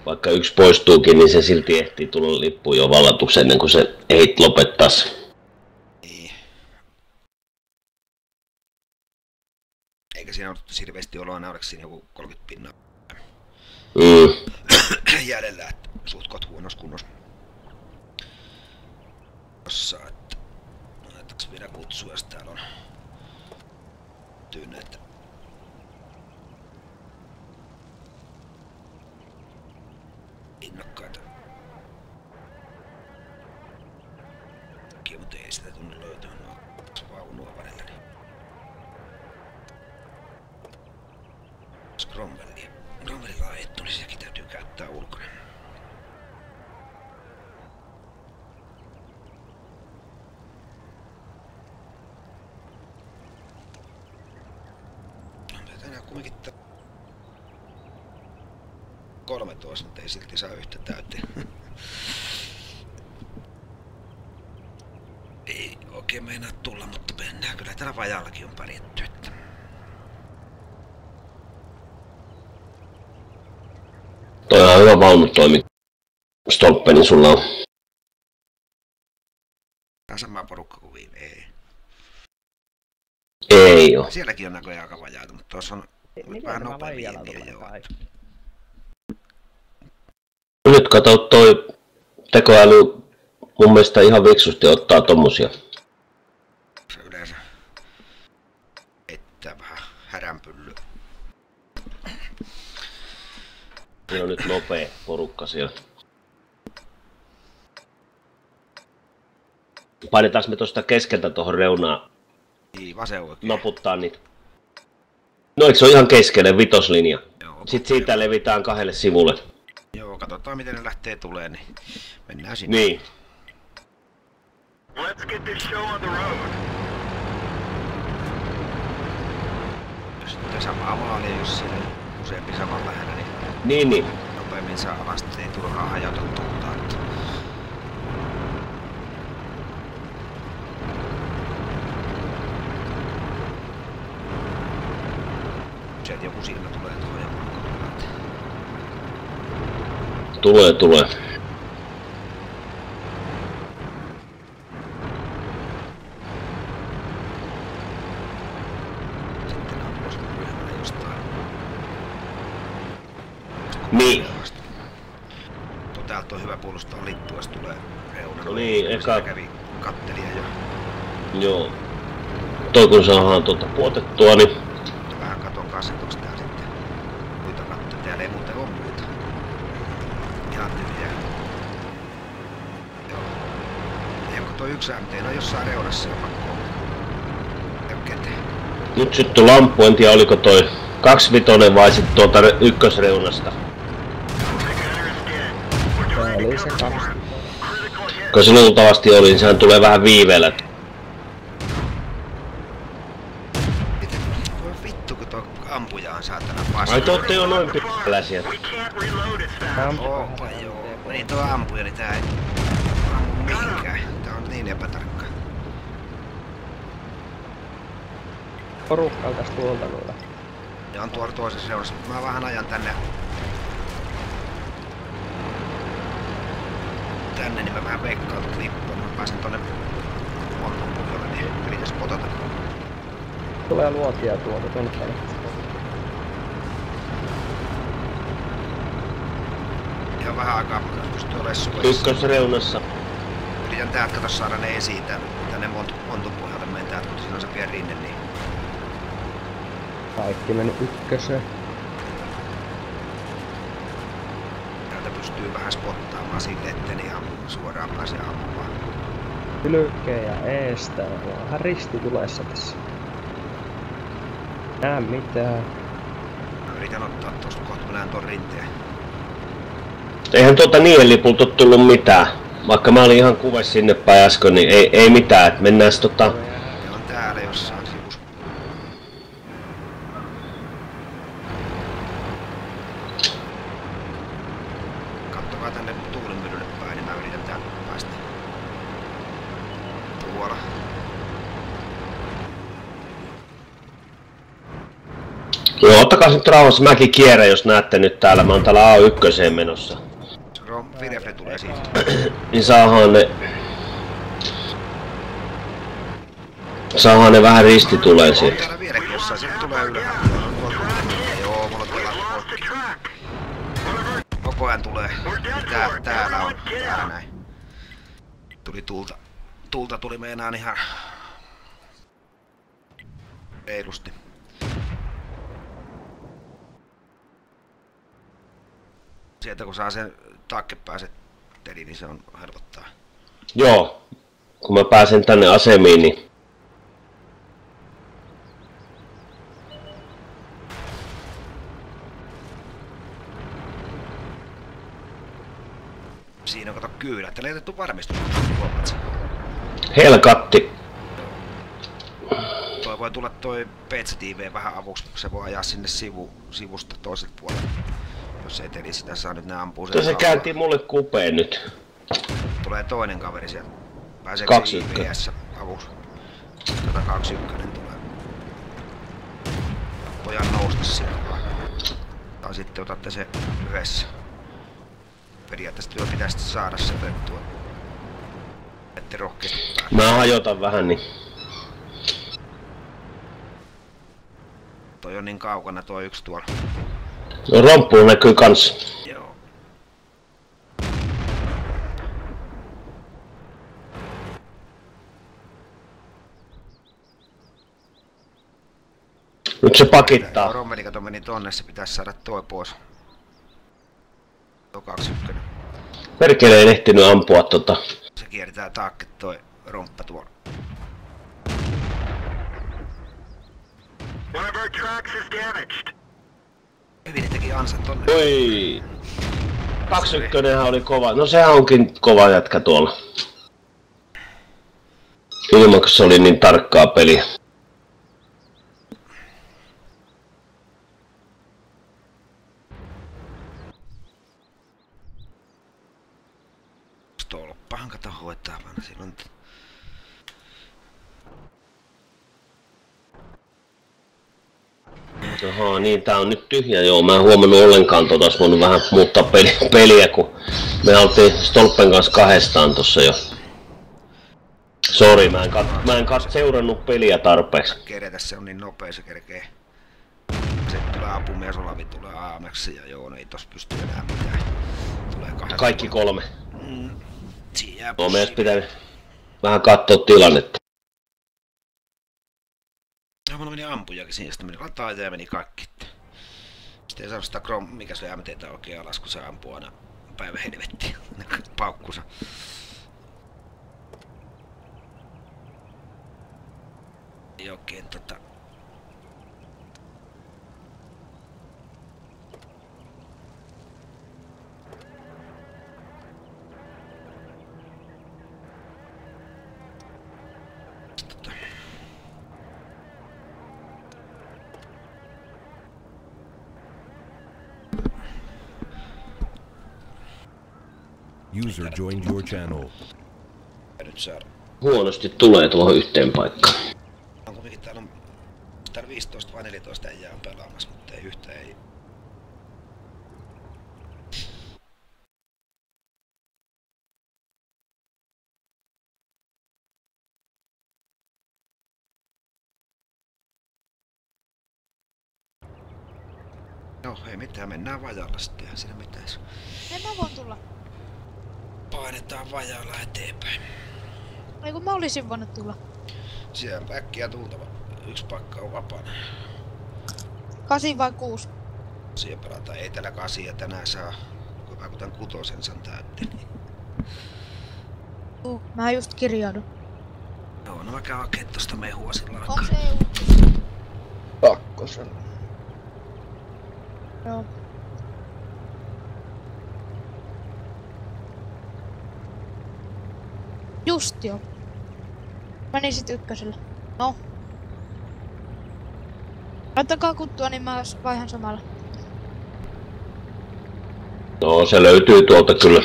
Vaikka yksi poistuukin, niin se silti ehtii tulla lippuun jo vallatuksi ennen kuin se ehit lopettaa se. Eikä siinä ole hirveästi oloa nähdäks siinä joku 30 pinnaa jäljellä, että suht huonossa kunnossa. Tossa, että laitaks vielä kutsua, jos täällä on tyyneet. Innokkaita. Mutta ei sitä tunnu löytyä vaunua välillä. Niin. Cromwellilla on ettu, niin sekin täytyy käyttää ulkona. Tänään kumminkin 13, mutta ei silti saa yhtä täyteen. Ei oikein meinaa tulla, mutta mennään kyllä täällä vajallakin on pärjätty. Toi on hyvä vaunutoimi. Stolppe, niin sulla on. Tää on sama porukka kuin viime, ei. Ei oo. Sielläkin on näköjään aika vajaita, mutta tuossa on vähän nopeammin joo. Nyt kato toi tekoäly mun mielestä ihan viksusti ottaa tommosia. Se yleensä ettää vähän häränpyllyä. Siinä on nyt nopea porukka siellä. Painetaanko me tosta keskeltä tohon reunaan? Niin, vasen oikein. Naputtaa niitä. No eikö se on ihan keskelle vitoslinja? Joo, sitten siitä levitään kahdelle sivulle. Joo, katsotaan miten ne lähtee tulee, niin mennään sinne. Niin. Let's get this show on the road. Jos sitten samaa maalia, jos siellä useampi saman lähellä, Niin. nopeammin saa alasti, ei turhaa hajauta tuulta. Sieltä joku silmä tulee tuohon ja Tulee. sitten ampuisi ryhmällä jostain. Niin. Täältä on hyvä puolustaa lippua, jos tulee reunalla. No niin, eka. Kävi kattelija jo. Joo. Toi kun saadaan puotettua, niin... Vähän katon kanssa, että onks tää sitten muita kattoja. Täällä ei muuten oo muita. Ihan tyhjää. Joo. Ja kun toi yksi MT on jossain reunassa jo pakko. Ei oo ketään. Nyt syttyi lamppu, en tiedä oliko toi 25 vai sit tuolta ykkösreunasta. Oli se 2. Kun se luultavasti oli, niin sehän tulee vähän viiveellä. Voi vittu kun tuo ampuja on saatana paska. Ai te ootte jo noin pitkällä sieltä. We can't reload it fast. Onpa joo. Niin tuo ampuja, niin tää ei ammu mihinkään. Tää on niin epätarkka. Porukkaa tästä tuolta noilla. Ja on tuolla toisessa reunassa. Mä vähän ajan tänne, niin mä vähän veikkaan tuon lippuun. Mä pääsen tonne monton pohjalle, niin yritäis potata. Tulee luotia tuolta tonne päin. Ihan vähän aikaa pystyy olemaan suojassa. Ykkösreunassa. Yritän täältä kato saada ne esiin tänne monton pohjalle. Menen täältä, kun siinä on se pieni rinne, niin... Kaikki meni ykköseen. Täältä pystyy vähän spottaamaan sille, ettei ihan suoraan pääse ampumaan. Hylkeen ja eestä. Vähän risti tulessa tässä. Nää mitään. Mä yritän ottaa tosta kohta, kun näen ton rinteen. Eihän niiden lipulta oo tullut mitään. Vaikka mä olin ihan kuves sinne päin äsken, niin ei mitään. Et mennään Ne on täällä jossain sivussa. Kattokaa tänne tuulimyllylle päin, niin mä yritän täältä päästä. Tuolla. Joo, ottakaa nyt rauhassa. Mäkin kierrän, jos näette nyt täällä. Mä oon täällä A1 menossa. Virefle tulee siitä. Niin saadaan ne vähän risti tulee siitä. Täällä vieläkin jossain, sieltä tulee ylhäältä. Joo, mulla tulee poikki. Koko ajan tulee. Täällä on. Täällä näin. Tuli tulta. Tulta tuli meinaan ihan reilusti. Sieltä kun saa sen taakkepääset teli, niin se on helpottaa. Joo. Kun mä pääsen tänne asemiin, niin... Siinä on kato kyydä, että leitettu varmistus, huomaat sen. Helkatti. Toi voi tulla toi PC-TV vähän avuksi, kun se voi ajaa sinne sivusta toiselta puolelta. Jos ei teli sitä saa, nyt ne ampuu sen. Se käänti mulle kupeen nyt. Tulee toinen kaveri sieltä. Pääseekö 21. IPS avuksi? 121 tulee. Pojan nousta sieltä vaan. Tai sitten otatte se yhdessä. Periaatteessa työ pitäisi saada se otettua. Ette rohkeasti päästä. Mä hajotan vähän, niin... Toi on niin kaukana toi yksi tuolla. No romppu näkyy kans. Joo. Nyt se pakittaa. Rommeli kato meni tonne, se pitäisi saada toi pois. Tuo 21. Perkele ei ehtinyt ampua Se kiertää taakke toi romppa tuolla. One of our tracks is damaged. Hyvin ne teki ansan tonne. Oi. 21 oli kova. No sehän onkin kova jätkä tuolla. Ilman kun se oli niin tarkkaa peliä. Tolppahan kato hoitaa vaan silloin. Jaha, niin tää on nyt tyhjä, joo. Mä en huomannut ollenkaan olisi voinut vähän muuttaa peliä, kun me oltiin Stolpen kanssa kahdestaan tossa jo. Sori, mä en seurannut peliä tarpeeksi. Keretä, se on niin nopea, se kerkee. Se tulee apumies, Olavi tulee aameksi ja joo, no ei tos pysty enää mitään. Tulee Kaikki kolme. Siinä jää No meidän pitää vähän katsoa tilannetta. No, mulla meni ampujakin siinä, sitten meni lataita ja meni kaikki. Sitten ei saanut sitä mikä se MTtä oikein alas, kun se ampuu aina päivä helvettiin. Paukkusa. Ei oikein User joined your channel. nyt saada. Huonosti tulee tuohon yhteen paikkaan. On kuitenkin täällä on täällä 15 vai 14 äijää on pelaamassa, mutta ei yhtä ei. No ei mitään, mennään vajalla sitten, eihän siinä mitään. En mä voin tulla. Painetaan vajalla eteenpäin. Ei kun mä olisin voinut tulla. Siellä äkkiä tultava. Yksi paikka on vapaana. 8 vai 6? Siellä pelataan. Ei täällä 8 ja tänään saa. Kun mä kuten 6 sen täytti. Niin. Mä just kirjaudun. Joo, no mä käyn hakemaan tosta mehua sillä aikaa. On se EU. Kakkosen. Joo. Just joo. Meni sit ykkösellä. No. Laittakaa kuttua, niin mä vaihan samalla. No se löytyy tuolta kyllä.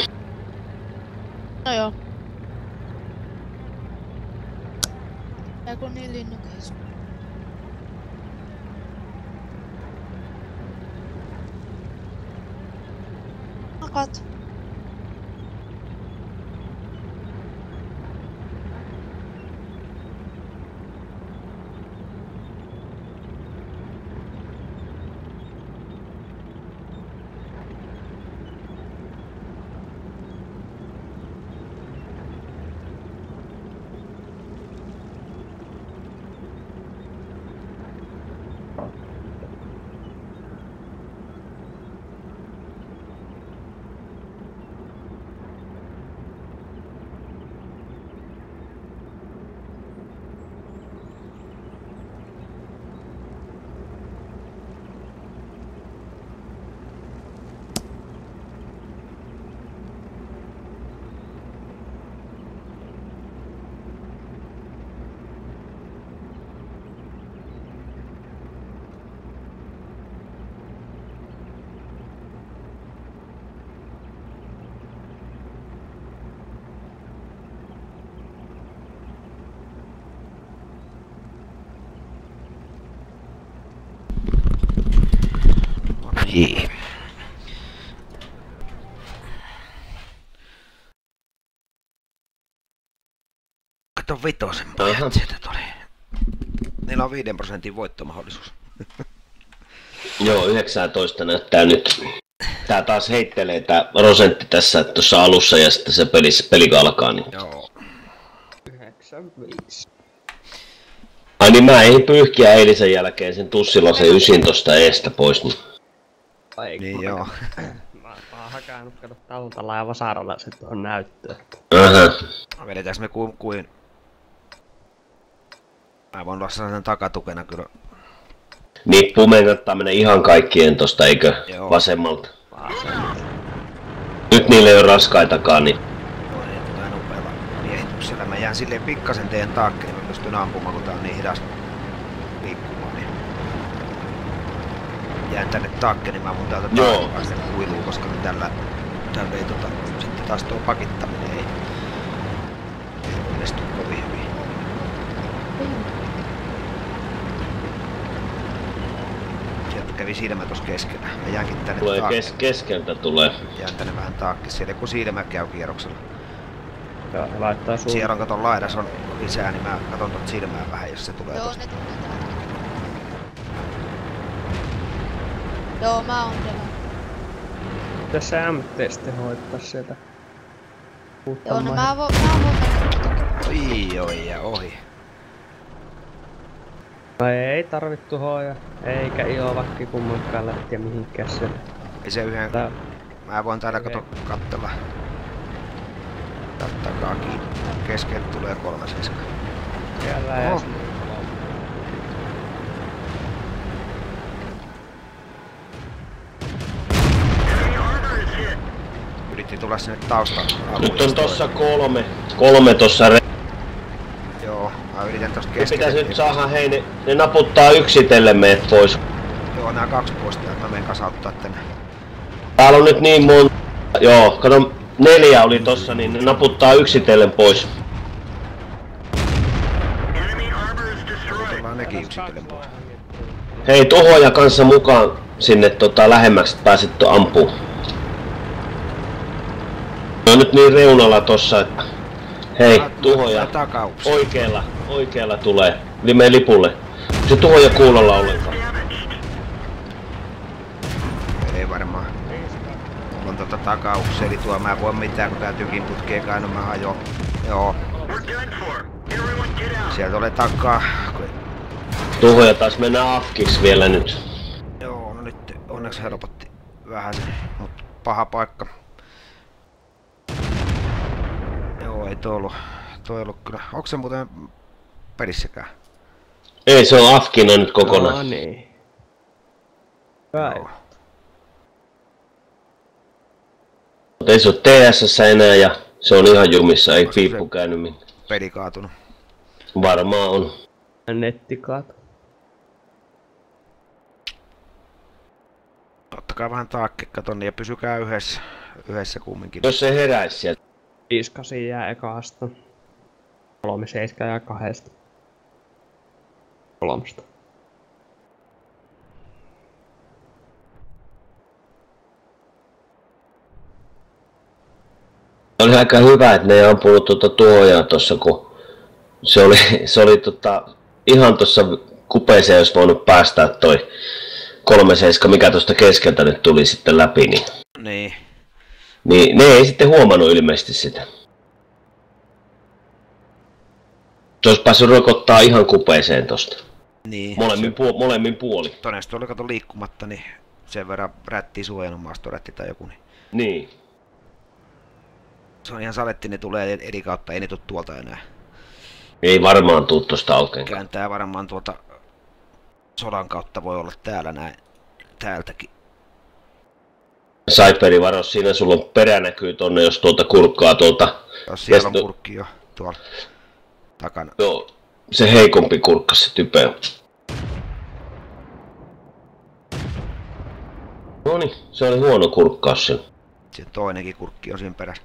No joo. Ja kun niin linnukeis. Nakat. Niin. Kato vitosen pojat sieltä tuli. Niillä on 5% voittomahdollisuus. Joo, 19 näyttää nyt. Tää taas heittelee tää prosentti tässä tuossa alussa ja sitten se peli alkaa. Niin. Joo. 95. Ai niin mä ehdin pyyhkiä eilisen jälkeen sen tussilla se 9 tosta eestä pois. Niin. Ai, Niin joo. Mä oon hakannut kato Taltalla ja Vasaralla se tuohon näyttöön. Vedetäänkö me kuin... Mä voin olla sellaisen takatukena kyllä. Nippu mennä mennä ihan kaikkien tosta, eikö? Joo. Vasemmalta. Nyt niillä ei oo raskaitakaan, niin... Joo, niin tulee nopealla miehityksellä. Mä jään silleen pikkasen teidän taakke, niin mä pystyn ampumaan, kun tää on niin hidas liikkumaan. Niin... Jään tänne taakke, niin mä mun täältä taakke päästä kuiluun, koska tällä ei sitten taas tuo pakittaminen ei onnistu kovin hyvin. Sieltä kävi silmä tossa keskellä. Mä jäänkin tänne Tulee taakke. keskeltä tulee. Jään tänne vähän taakke. Siellä kun silmä käy kierroksella. Joo, he laittaa suun. Siellä on katon laidas on lisää, niin mä katon tuota silmää vähän, jos se tulee Joo, tosta. ne tulee täältä. Joo, mä oon siellä. Pitäis se MT sitten hoittaa sieltä. Joo, no mä voin mennä. Oi ja ohi. No ei tarvittu hoja, eikä Iovakki kummankaan lähteä mihinkään sieltä. Ei se yhden... Tää... Mä voin täällä kattella. Kattakaa kiinni. Keskelle tulee 3-7. Siellä ei Oho. Yritti tulla sinne taustaan. Nyt on tossa kolme tossa Joo, mä yritän tosta Ne keskelle. pitäis nyt saada ne naputtaa yksitellen meet pois. Joo, nää 2 poistia, että mä menen kasauttaa tänne. Täällä on nyt niin monta. Joo, kato 4 oli tossa, niin ne naputtaa yksitellen pois. Enemy armor is destroyed. Tullaan nekin yksitellen pois. Hei, tuhoja kanssa mukaan sinne lähemmäksi, että pääset ampuu. No nyt niin reunalla tossa, että... Hei, tuhoja. Oikealla tulee. Mene lipulle. Se tuhoja kuulolla ollenkaan. Ei varmaan. Mulla on takaukseli tuo, mä en voi mitään kun tää tykin putkee kai, no mä ajoin. Joo. Sieltä oli takaa. Tuhoja taas mennään afkiksi vielä nyt. Joo, no nyt onneksi helpotti vähän, mut paha paikka. Joo, ei toi ollut kyllä. Onko se muuten pelissäkään? Ei, se on afkina nyt kokonaan. No niin. Päivä. Mutta ei se ole TSS enää ja se on ihan jumissa, ei piippu käynyt mitään. Peli kaatunut. Varmaan on. Nettikaat. Ottakaa vähän taakkekka tonne ja pysykää yhdessä kumminkin. Jos se heräisi sieltä. 5-8 jää ekasta. 3-7 jää 2. 3. Oli aika hyvä, että ne ei ampunut tuojaa tossa, kun se oli ihan tossa kupeeseen olisi voinut päästää toi 3-7, mikä tosta keskeltä nyt tuli sitten läpi, niin. Niin ne ei sitten huomannut ilmeisesti sitä. Se olisi päässyt rokottaa ihan kupeeseen tosta. Niin. Molemmin puoli. Todennäköisesti oli kato liikkumatta, niin sen verran rättiin suojelumaastorätti tai joku. Niin. Se on ihan saletti, ne tulee eri kautta, ei ne tuu tuolta enää. Ei varmaan tuu tosta aukein. Kääntää varmaan tuolta sodan kautta, voi olla täällä näin, täältäkin. Saiperi varos, siinä sulla on perä näkyy tonne, jos tuolta kurkkaa tuolta. Jos siellä on kurkki jo tuolla takana. Joo, se heikompi kurkka se type on. Noniin, se oli huono kurkkaus siinä. Se toinenkin kurkki on siinä perässä.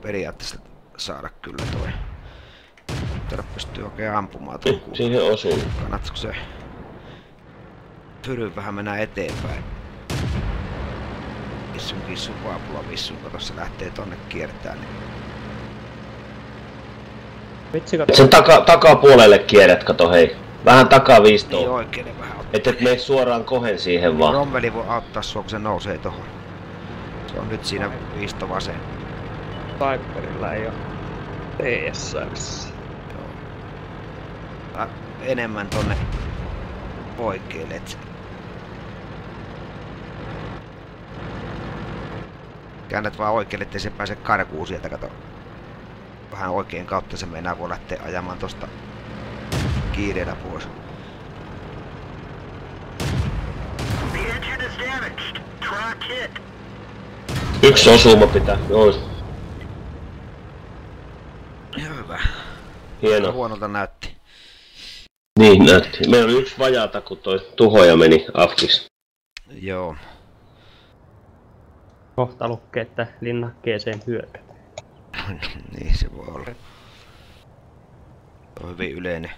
Periaatteessa saada kyllä toi. Täällä pystyy oikein ampumaan tuon kuulun. Siihen osuu. Kannattaisiko se pyryn vähän mennä eteenpäin? Kissun vaapula vissun, kun tossa lähtee tonne kiertää. Vitsi, sen takapuolelle kierrät, kato hei. Vähän takaviistoon. Niin oikein vähän ottaa. Et mene suoraan kohen siihen vaan. Rommeli voi auttaa sua, kun se nousee tohon. Se on nyt siinä viisto vasen. Saiperilla ei oo TSS. Joo. Enemmän tonne oikealle, et käännät vaan oikealle, ettei se pääse karkuun sieltä, kato. Vähän oikein kautta se meinaa, voi lähteä ajamaan tosta kiireellä pois. The engine is damaged. Track hit. Yksi osuma pitää, joo. Hyvä. Hieno. Huonolta näytti. Niin näytti. Meillä oli yksi vajaata, kun toi tuhoja meni afkiksi. Joo. Kohta lukee, että linnakkeeseen hyökätä. Niin se voi olla. On hyvin yleinen.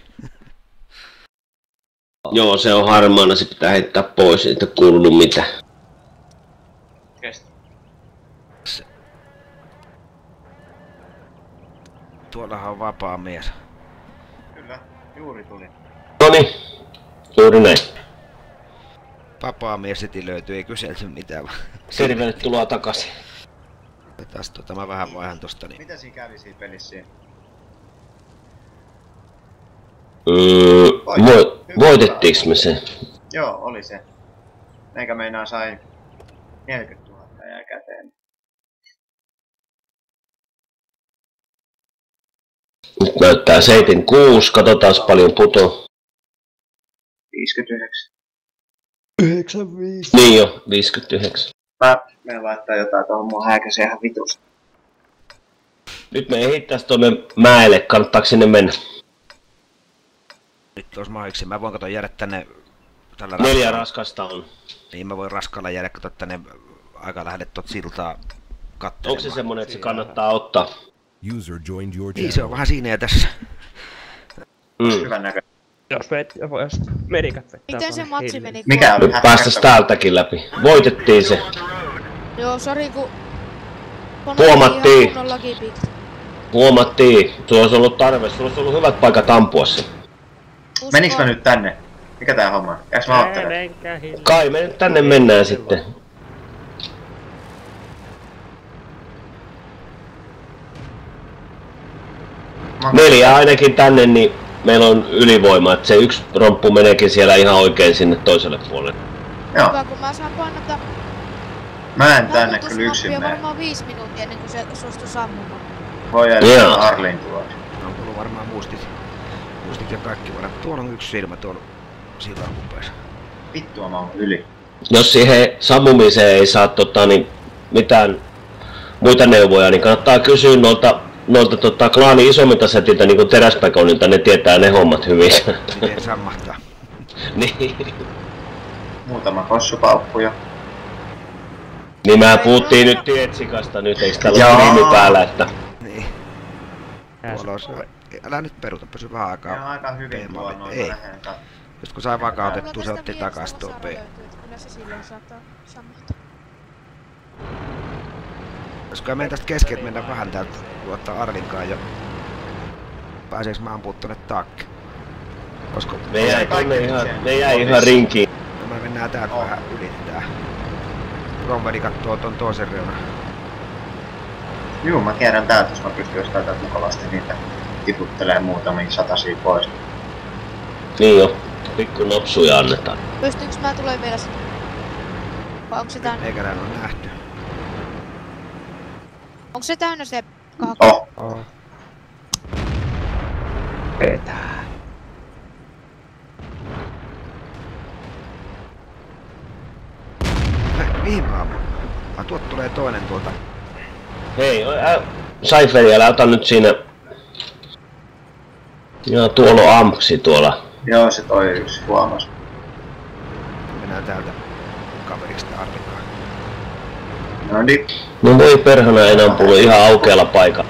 Joo, se on harmaana, se pitää heittää pois, ei ole kuulunut mitään. Tuollahan on vapaa mies. Kyllä, juuri tuli. Noniin, juuri näin. Vapaa mies heti löytyy, ei kyselty mitään vaan. Tervetuloa takaisin. Tästä mä vähän vaihan tosta niin. Mitä siinä kävi siinä pelissä? Voitettiinko me se? Joo, oli se. Eikä meinaa sai 40 000 jää käteen. Nyt näyttää 76, katsotaan paljon puto. 59. 95. Niin jo, 59. Mä menen laittaa jotain tuohon mun häikäiseen ihan vitus. Nyt me ehittäis tuonne mäelle, kannattaako sinne mennä? Nyt olisi mahdollisesti. Mä voin jäädä tänne tällä 4 raskasta on. Niin mä voin raskaalla jäädä tänne aika lähdet tot siltaa kattelemaan. Onko se semmonen, että se kannattaa ottaa? User joined your Niin, se on channel. vähän siinä ja tässä. Hyvän näkö. Jos medikat vettää Miten se tuonne matsi hiiliin. meni? Mikä oli Nyt päästäs täältäkin läpi. Voitettiin se. Joo, sori kun... Huomattiin. Ihan kunnon lagipikti. Huomattiin. Sulla olisi ollut tarve. Sulla olisi ollut hyvät paikat ampua se. Meniks mä nyt tänne? Mikä tää homma? Jääks mä ottelemaan? Menkää hiljaa. Kai me nyt tänne mennään sitten. Neljä ainakin tänne, niin meillä on ylivoima. Että se yksi romppu meneekin siellä ihan oikein sinne toiselle puolelle. Joo, Hyvä, kun mä saan painata... mä en tänne kyllä yksin nappia mene. varmaan 5 minuuttia ennen kuin se suostui sammumaan. Voi Joo. jäädä Arlin tuolla. On tullut varmaan muistit ja kaikki voidaan. Tuolla on yksi silmä tuolla sillan kupeessa. Vittua mä oon yli. Jos siihen sammumiseen ei saa niin mitään muita neuvoja, niin kannattaa kysyä noilta klaani isommilta setiltä, niin kuin teräspäkonilta, ne tietää ne hommat hyvin. Miten sammahtaa? Niin. Muutama kossupaukku jo. Niin mehän puhuttiin nyt Tietsikasta nyt, eikö täällä Joo. ole riimi päällä, että... Niin. Tuolla on se... Älä nyt peruta, pysy vähän aikaa. Ne on aika hyvin P-malli. tuolla noin Ei. lähden katsomaan. Just kun sai vakautettua, Mulla se tästä otti vierestä takas tuo vasara P. löytyy, että kyllä se silloin saattaa sammahtaa. Olisiko meidän tästä keskeltä mennä vähän täältä luottaa Arlinkaan ja... Pääseekö mä ampua tonne taakke? Olisiko... Me jäi ihan rinkiin. No me mennään täältä vähän ylittää. Romvedi kattoo ton toisen reunan. Juu, mä kierrän täältä, jos mä pystyn jostain täältä mukavasti niitä tiputtelemaan muutamia satasia pois. Niin jo, pikku nopsuja annetaan. Pystyykö mä tulee vielä sinne? Vai onko se täynnä? Eiköhän on nähty. Onko se täynnä se kahakka? Oh, Vetää. Mihin mä ammun? Tuolta tulee toinen tuolta. Hei, Cypheri, älä ota nyt siinä... Joo, tuolla on ampsi tuolla. joo, se toi yksi huomas. Mennään täältä kaverista Arlinkaan. No niin, No voi perhana, en ampunut ihan aukealla paikalla.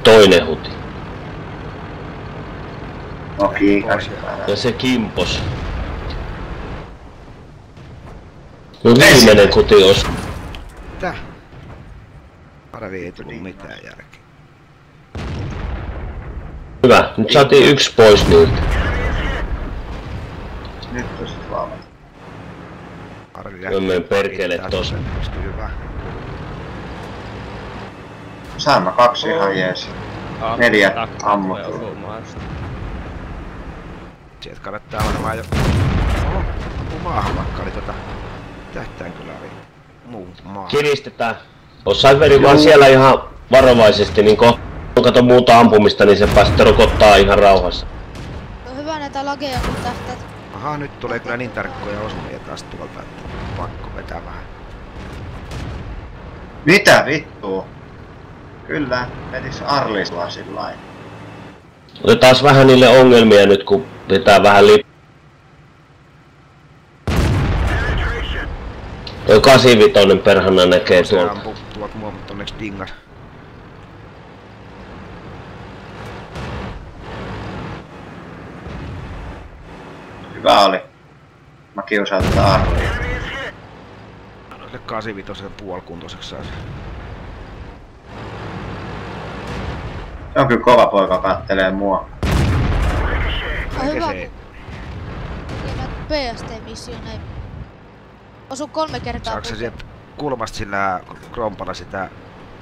Toinen huti. no kiikari päällä. Ja se kimpos. No viimeinen kuti os. Tää? Parvi ei tullut mitään järkeä. Hyvä, nyt saatiin yksi pois niiltä. Nyt pystyt huomata. Arvi Mä menen perkele tossa. Pystyy hyvä. Saan mä 2 ihan jees. 4 ammuttua. Sieltä kannattaa olemaan jo... Oho, ampuu maahan vaikka oli tähtään kyllä oli muu maa. Kiristetään. Jos Cypheri vaan siellä ihan varovaisesti, niin kun kato muuta ampumista, niin se pääsette rokottaa ihan rauhassa. On hyvä näitä lageja kun tähtäät. Ahaa, nyt tulee kyllä niin tarkkoja osumia taas tuolta, että pakko vetää vähän. Mitä vittua? Kyllä, vetiks Arli sua sillain? Otetaan vähän niille ongelmia nyt, kun pitää vähän Toi 85 perhana näkee Se tuolta. ampuu tuolta mua, mutta onneksi dingas. Hyvä oli. Mä kiusaan tätä Arlia. Sille 85 puolikuntoiseksi saisi. Se on kyllä kova poika kattelee mua. On hyvä Se ei. kun PST-missioon ei... Osu 3 kertaa Saatko se sieltä kulmasta sillä krompalla sitä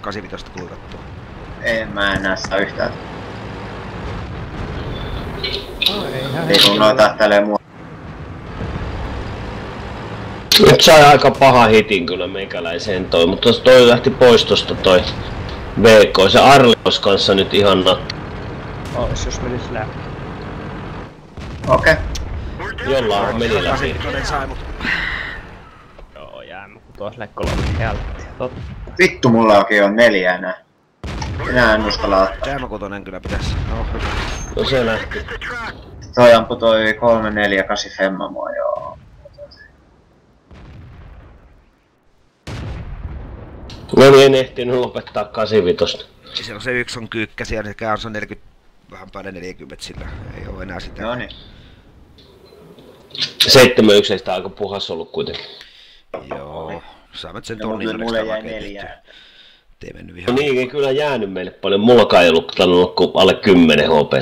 85 kuivattua? En mä enää sitä yhtään. Niin kun noin tähtelee mua. Nyt sai aika paha hitin kyllä meikäläiseen toi, mutta toi lähti pois tosta toi VK. Se Arli olisi kanssa nyt ihan Ois jos menis läpi. Okei. jollain meni läpi. 85 sai mut. Joo, jäämme kun tuossa lekkolla on heltti. Totta. Vittu mullakin on 4 enää. Minä en uskalla ottaa. Jäämäkutonen kyllä pitäis. No hyvä. No se lähti. Toi ampui toi 348 femma mua joo. No niin, en ehtinyt lopettaa 85. Siellä se yksi on kyykkäsi ja sekä on se 40, vähän päälle 40 sillä. Ei oo enää sitä. No niin. 7-1 ei sitä aika puhas ollut kuitenkin. Joo. Saamme sen No, tonnin mulle jäi 4. Ei mennyt No ihan. niin, ei kyllä jäänyt meille paljon. Mullakaan ei ollut tainnut kuin alle 10 HP.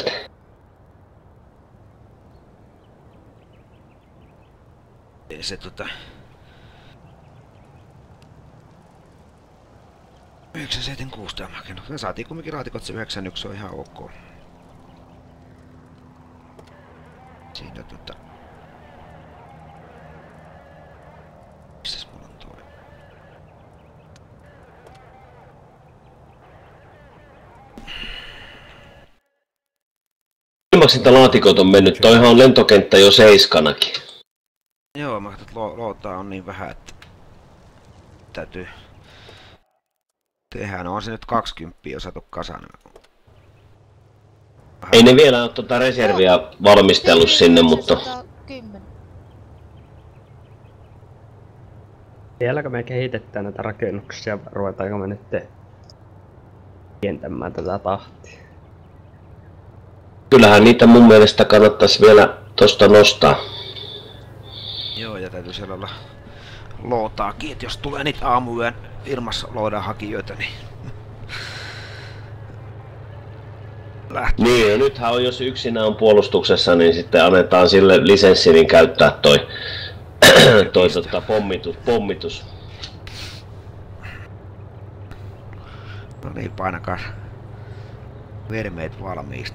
Ei se 976 tämäkin. No, me saatiin kumminkin laatikot, se 91 se on ihan ok. Siinä missäs mulla on toi? Ilmaksi niitä laatikot on mennyt, toihan on lentokenttä jo 7-nakin. Joo, mä katson, että lootaa on niin vähän, että täytyy tehdä. No on se nyt 20 jo saatu kasaan. Ei ne vielä ole tuota reserviä valmistellut sinne, mutta... 10. Vieläkö me kehitetään näitä rakennuksia, ruvetaanko me nyt pientämään tätä tahtia? Kyllähän niitä mun mielestä kannattaisi vielä tosta nostaa. Joo, ja täytyy siellä olla lootaakin, että jos tulee niitä aamuyön ilmassa loodan hakijoita, niin... lähtee. Niin, ja nythän on, jos yksinään on puolustuksessa, niin sitten annetaan sille lisenssi, niin käyttää toi pommitus. No niin, painakaa vermeet valmiiksi.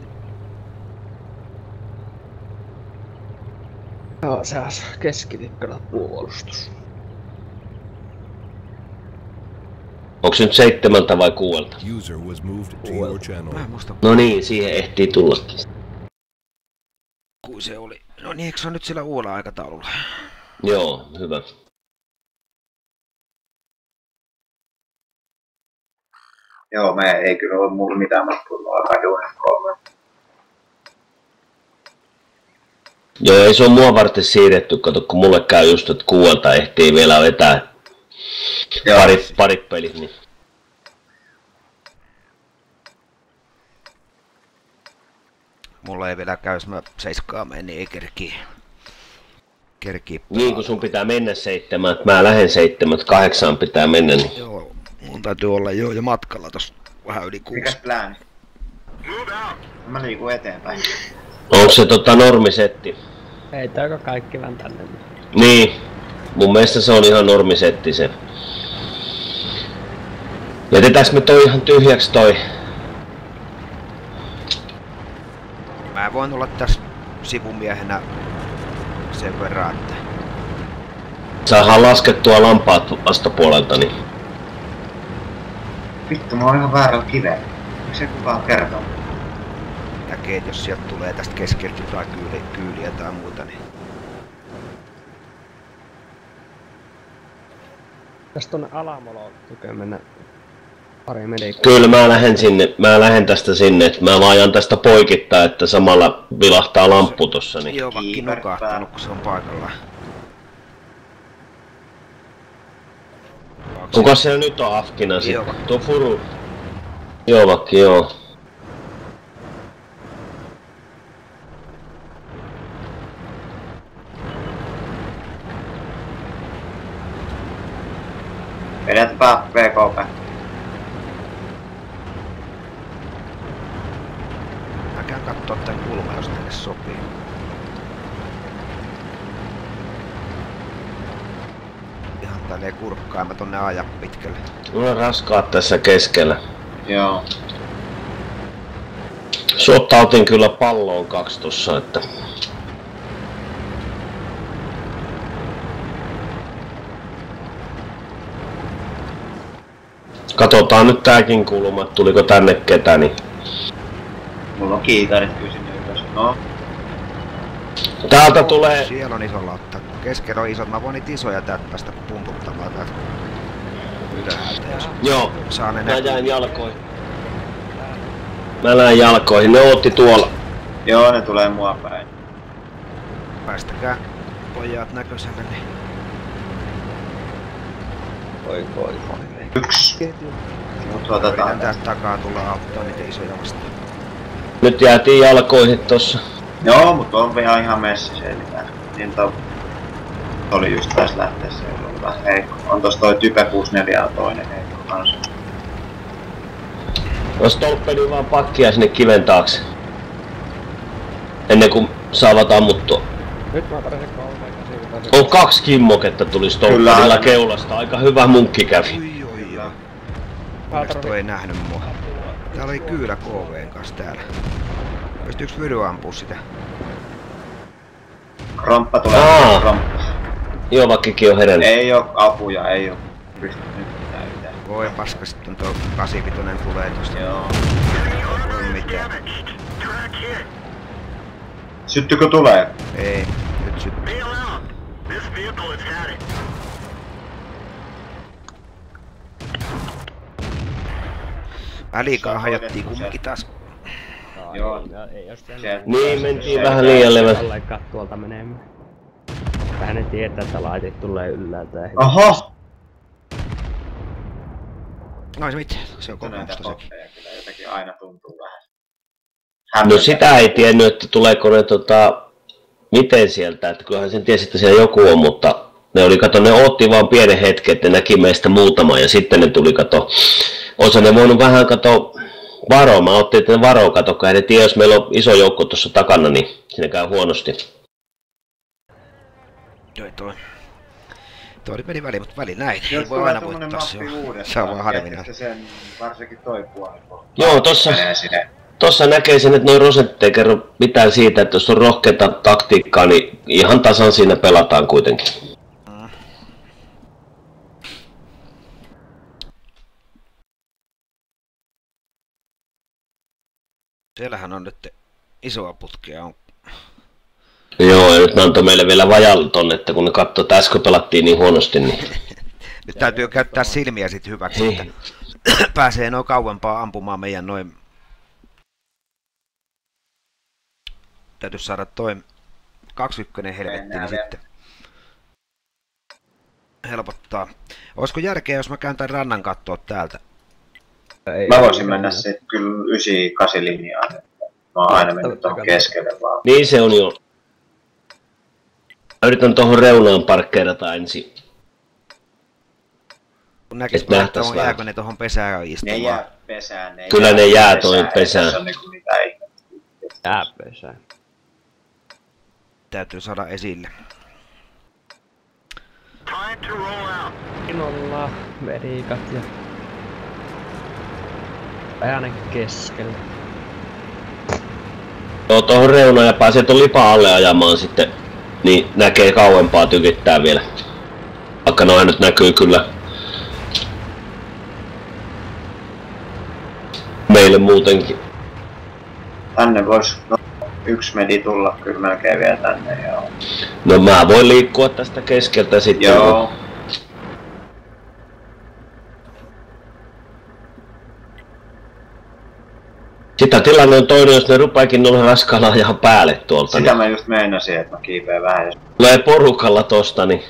Joo, se on keskiviikkona puolustus. Onko se nyt 7 vai 6? User was moved to your channel. Mä en muista, No niin, siihen ehtii tullakin. kuin se oli. No niin, eikö se on nyt sillä uudella aikataululla? Joo, hyvä. Joo, me ei kyllä ole mulla mitään matkuilla rajoja 3. Joo, ei se on mua varten siirretty, kato, kun mulle käy just, että 6 ehtii vielä vetää parit pelit, niin... Mulla ei vielä käy, jos mä 7 menen, niin ei kerkii. Niin, kun sun pitää mennä 7, mä lähden 7, 8 pitää mennä, niin... Joo, mun täytyy olla jo matkalla tossa vähän yli 6. Mikäs plääni? Mä liikun eteenpäin. Onko se normisetti? Heitääkö kaikki vähän tänne? Niin, mun mielestä se on ihan normisetti se. Jätetäänkö me toi ihan tyhjäksi toi? Mä voin olla tässä sivumiehenä sen verran, että... Saadaan laskettua lampaat vastapuolelta, niin... Vittu, mä oon ihan väärällä kivellä. Miksi se kukaan kertoo? Näkee, että jos sieltä tulee tästä keskeltä tai kyyliä tai muuta, niin... Tästä tonne Alamoloon tukee mennä pari medikkoa. Kyllä mä lähden tästä sinne, että mä ajan tästä poikittaa, että samalla vilahtaa lamppu tossa, niin... Joo, vaikka nukahtanut, kun se on paikallaan. Kuka siellä nyt on afkina sitten? Joovakki. Tuo furu. Joovakki, joo. Vedetäpä VKP. Mä käyn kattoo tän kulman, jos teille sopii. Ihan tälleen kurkkaa, mä tonne aja pitkälle. Mulla on raskaat tässä keskellä. Joo. Suottautin kyllä palloon 2 tossa, että... Katsotaan nyt tääkin kulma, että tuliko tänne ketä, niin... Mulla on kiikarit kyllä sinne ylös. No. Täältä tulee... Siellä on iso lautta. Keskellä on isot. Mä voin niitä isoja täältä päästä pumputtamaan täältä ylhäältä. Jos Joo, saa ne mä jäin näkyviin. jalkoihin. Mä lähdin jalkoihin, ne otti tuolla. Joo, ne tulee mua päin. Päästäkää pojat näköiselle, niin... Voi. Yksi. Mut Yritän otetaan täältä takaa tulla auttaa niitä isoja vastaan. Nyt jäätiin jalkoihin tossa. Joo, mut on vielä ihan messissä, ei mitään. Niin oli just taas lähteessä, se oli vähän heikko. On tossa toi Type 64 on toinen heikko kanssa. Jos tolppeli vaan pakkia sinne kiven taakse. Ennen kuin saavat ammuttua. Nyt mä tarvitsen 3 On 2 kimmoketta tuli stolperilla keulasta. Aika hyvä munkki kävi. Oi. Onneksi toi ei nähnyt mua. Täällä oli Kyylä KVn kanssa täällä. Pystyykö Vyry ampua sitä? Kromppa tulee. Kromppa. Joo, vakkikin on herännyt. Ei oo apuja, ei oo pystynyt mitään yhtään. Voi paska, sitten tuo 85 tulee tosta. Joo. Ei mitään. Track hit. Syttykö tulee? Ei, nyt syttyy. Bail out. This vehicle has had it. Välikaa hajottiin kumminkin taas. Joo. Ei jos Niin, mentiin vähän liian levällä. ollenkaan tuolta menemään. Vähän ne tietää, että laitit tulee ylläältä. Oho! No se mitään, se on Näitä kokemusta sekin. poppeja kyllä jotenkin aina tuntuu vähän. No sitä ei tiennyt, että tuleeko ne miten sieltä, että kyllähän sen tiesi, että siellä joku on, mutta ne oli, ne otti vaan pienen hetken, että ne näki meistä muutama ja sitten ne tuli, osa ne voinut vähän varoa, mä otin, että ne varoo, kun ei ne tiedä, jos meillä on iso joukko tuossa takana, niin siinä käy huonosti. Joo, toi meni väliin, mutta väli näin. Ei Jos voi tulee aina tommonen voittaa se mappi on. uudestaan, Se on vaan harvinainen. tiedätkö sen varsinkin toi puoli. Joo, tossa näkee sen, että noin rosentit ei kerro mitään siitä, että jos on rohkeata taktiikkaa, niin ihan tasan siinä pelataan kuitenkin. Siellähän on nyt isoa putkea. Joo, ja nyt ne antoi meille vielä vajalla tonne, että kun ne katsoi, että äsken pelattiin niin huonosti, niin... Nyt täytyy käyttää silmiä sit hyväksi, että pääsee noin kauempaa ampumaan meidän noin... Täytyy saada toi 21 helvettiin sitten. Helpottaa. Olisiko järkeä, jos mä käyn tän rannan kattoa täältä? Mä voisin mennä sitten kyllä 98 linjaan. Mä oon aina mennyt tuohon keskelle vaan. Niin se on jo. Mä yritän tuohon reunaan parkkeerata ensin. Kun näkis mä, että jääkö ne tohon pesään istumaan. Ne jää pesään. Kyllä ne jää toi pesään. Se on niinku mitään ihmettä. Jää pesään. Täytyy saada esille. Time to roll out. Inolla verikat ja... Äänen keskellä. Joo, tuohon reunaan ja pääsee tuon lipan alle ajamaan sitten, niin näkee kauempaa, tykittää vielä. Vaikka noin nyt näkyy kyllä meille muutenkin. Tänne vois yksi medi tulla kyllä melkein vielä tänne, joo. No mä voin liikkua tästä keskeltä sitten. Joo. Sitä tilanne on toinen, jos ne rupeakin noilla raskaalla ajaa päälle tuolta. Sitä mä just meinasin, että mä kiipeen vähän. Jos... Tulee porukalla tosta, niin...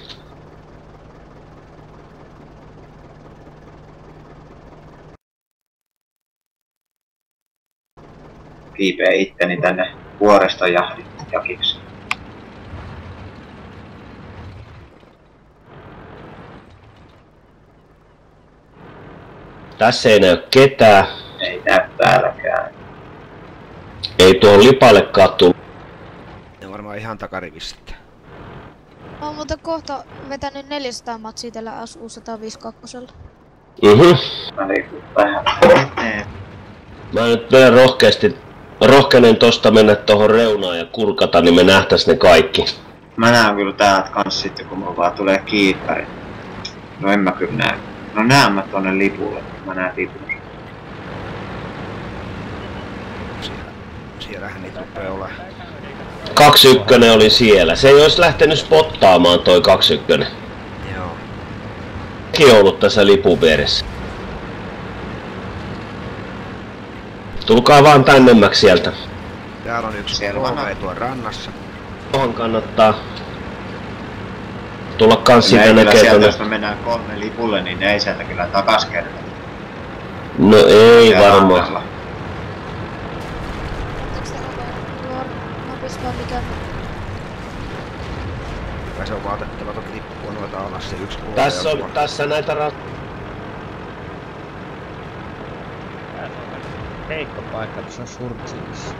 Kiipeen itteni tänne vuoreston jakiksi. Tässä ei näy ketään. Ei näy täälläkään. Ei tuohon lipallekaan tullut. Ne on varmaan ihan takarivissä sitten. Mä oon muuten kohta vetänyt 400 matsia tällä ASU 152. Mä liikun vähän. Mä nyt vielä rohkenen tosta mennä tohon reunaan ja kurkata, niin me nähtäis ne kaikki. Mä näen kyllä täältä kans sitten, kun mulla vaan tulee kiipari. No en mä kyllä näe. No näen mä tonne lipulle. Mä näen lipulle. Siellähän niitä rupeaa olemaan. 21 oli siellä. Se ei olisi lähtenyt spottaamaan toi 21. Joo. Sekin on ollut tässä lipun vieressä. Tulkaa vaan tännemmäksi sieltä. Täällä on yksi Selvä. KV tuon rannassa. Tuohon kannattaa tulla kans siitä kyllä näkee sieltä, tonne. jos me mennään 3 lipulle, niin ne ei sieltä kyllä takas kertaa. No ei varmaan. Onko se War mapis vai mikä? Kai se on vaan otettava tot lippua noita alas se yksi puoli. Tässä näitä Heikko paikka, tuossa on surtsiissa.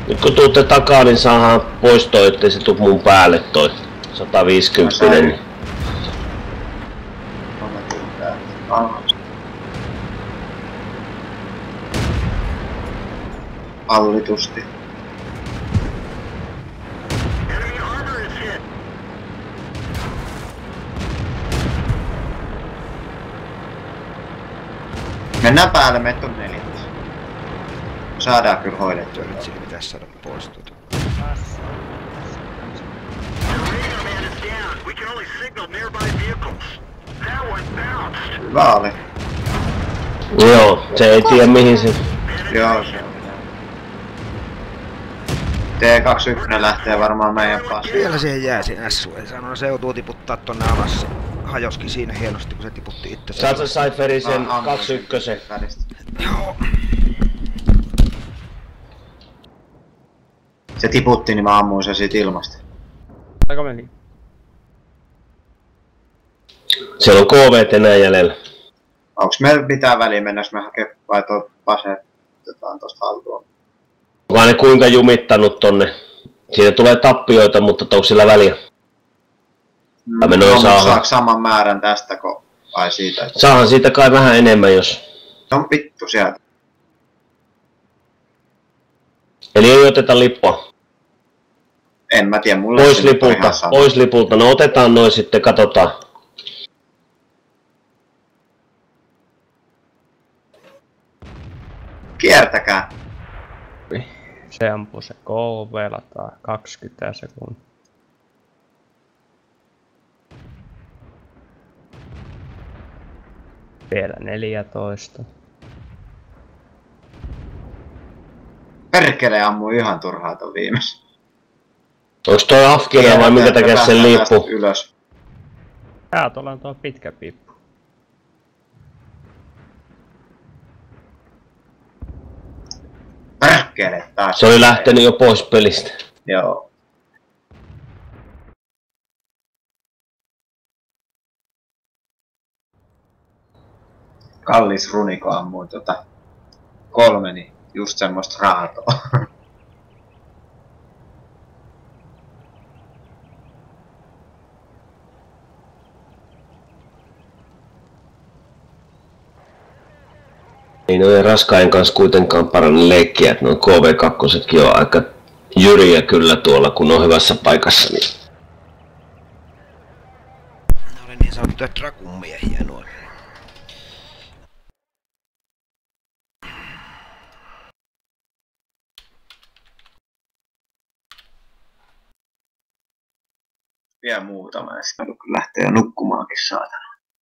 Nyt kun tuutte takaa, niin saadaan pois toi, ettei se tuu mun päälle toi 150. Niin. Hallitusti. Enemy armor is hit. Mennään päälle, me on 4. Saadaan kyllä hoidettua. Nyt siinä pitäis saada pois tuota. The radar man is down. We can only signal nearby vehicles. That one bounced. Hyvä oli. Joo, se ei tiedä mihin se... Joo, se on. T21 lähtee varmaan meidän passi. Vielä siihen jää siinä SU. Ei saanut se joutuu tiputtaa tonne alas. Se hajoskin siinä hienosti kun se tiputti itse. Saat sä Cypherin sen 21. Joo. Se tiputti, niin mä ammuin sen siitä ilmasta. Aika meni. Siellä on KVT enää jäljellä. Onks meillä mitään väliä mennäks me hakee vai tuo pasetetaan tosta haltuun? Vaan ne kuinka jumittanut tonne. Siinä tulee tappioita, mutta onko sillä väliä? Me noin saako saman määrän tästä vai siitä? Että... Saahan siitä kai vähän enemmän jos... Se on vittu sieltä. Eli ei oteta lippua. En mä tiedä, mulle Pois lipulta, pois lipulta. No otetaan noin sitten, katsotaan. Kiertäkää. Se ampuu se KV-lataa 20 sekuntia. Vielä 14. Perkele ammui ihan turhaa ton viimeis. Onks toi Afkina vai minkä takia sen liippu? Ylös. Tuolla on tuo pitkä piippu. Perkele taas. Se oli lähtenyt jo pois pelistä. Joo. Kallis runiko ammui 3, niin just semmoista raatoa. Ei noin raskain kanssa kuitenkaan parane leikkiä, että noin KV2 on aika jyriä kyllä tuolla, kun on hyvässä paikassa. Niin... Ne oli niin sanottuja Drakun miehiä noin. Vielä muutama ja sitten lähtee jo nukkumaankin saada.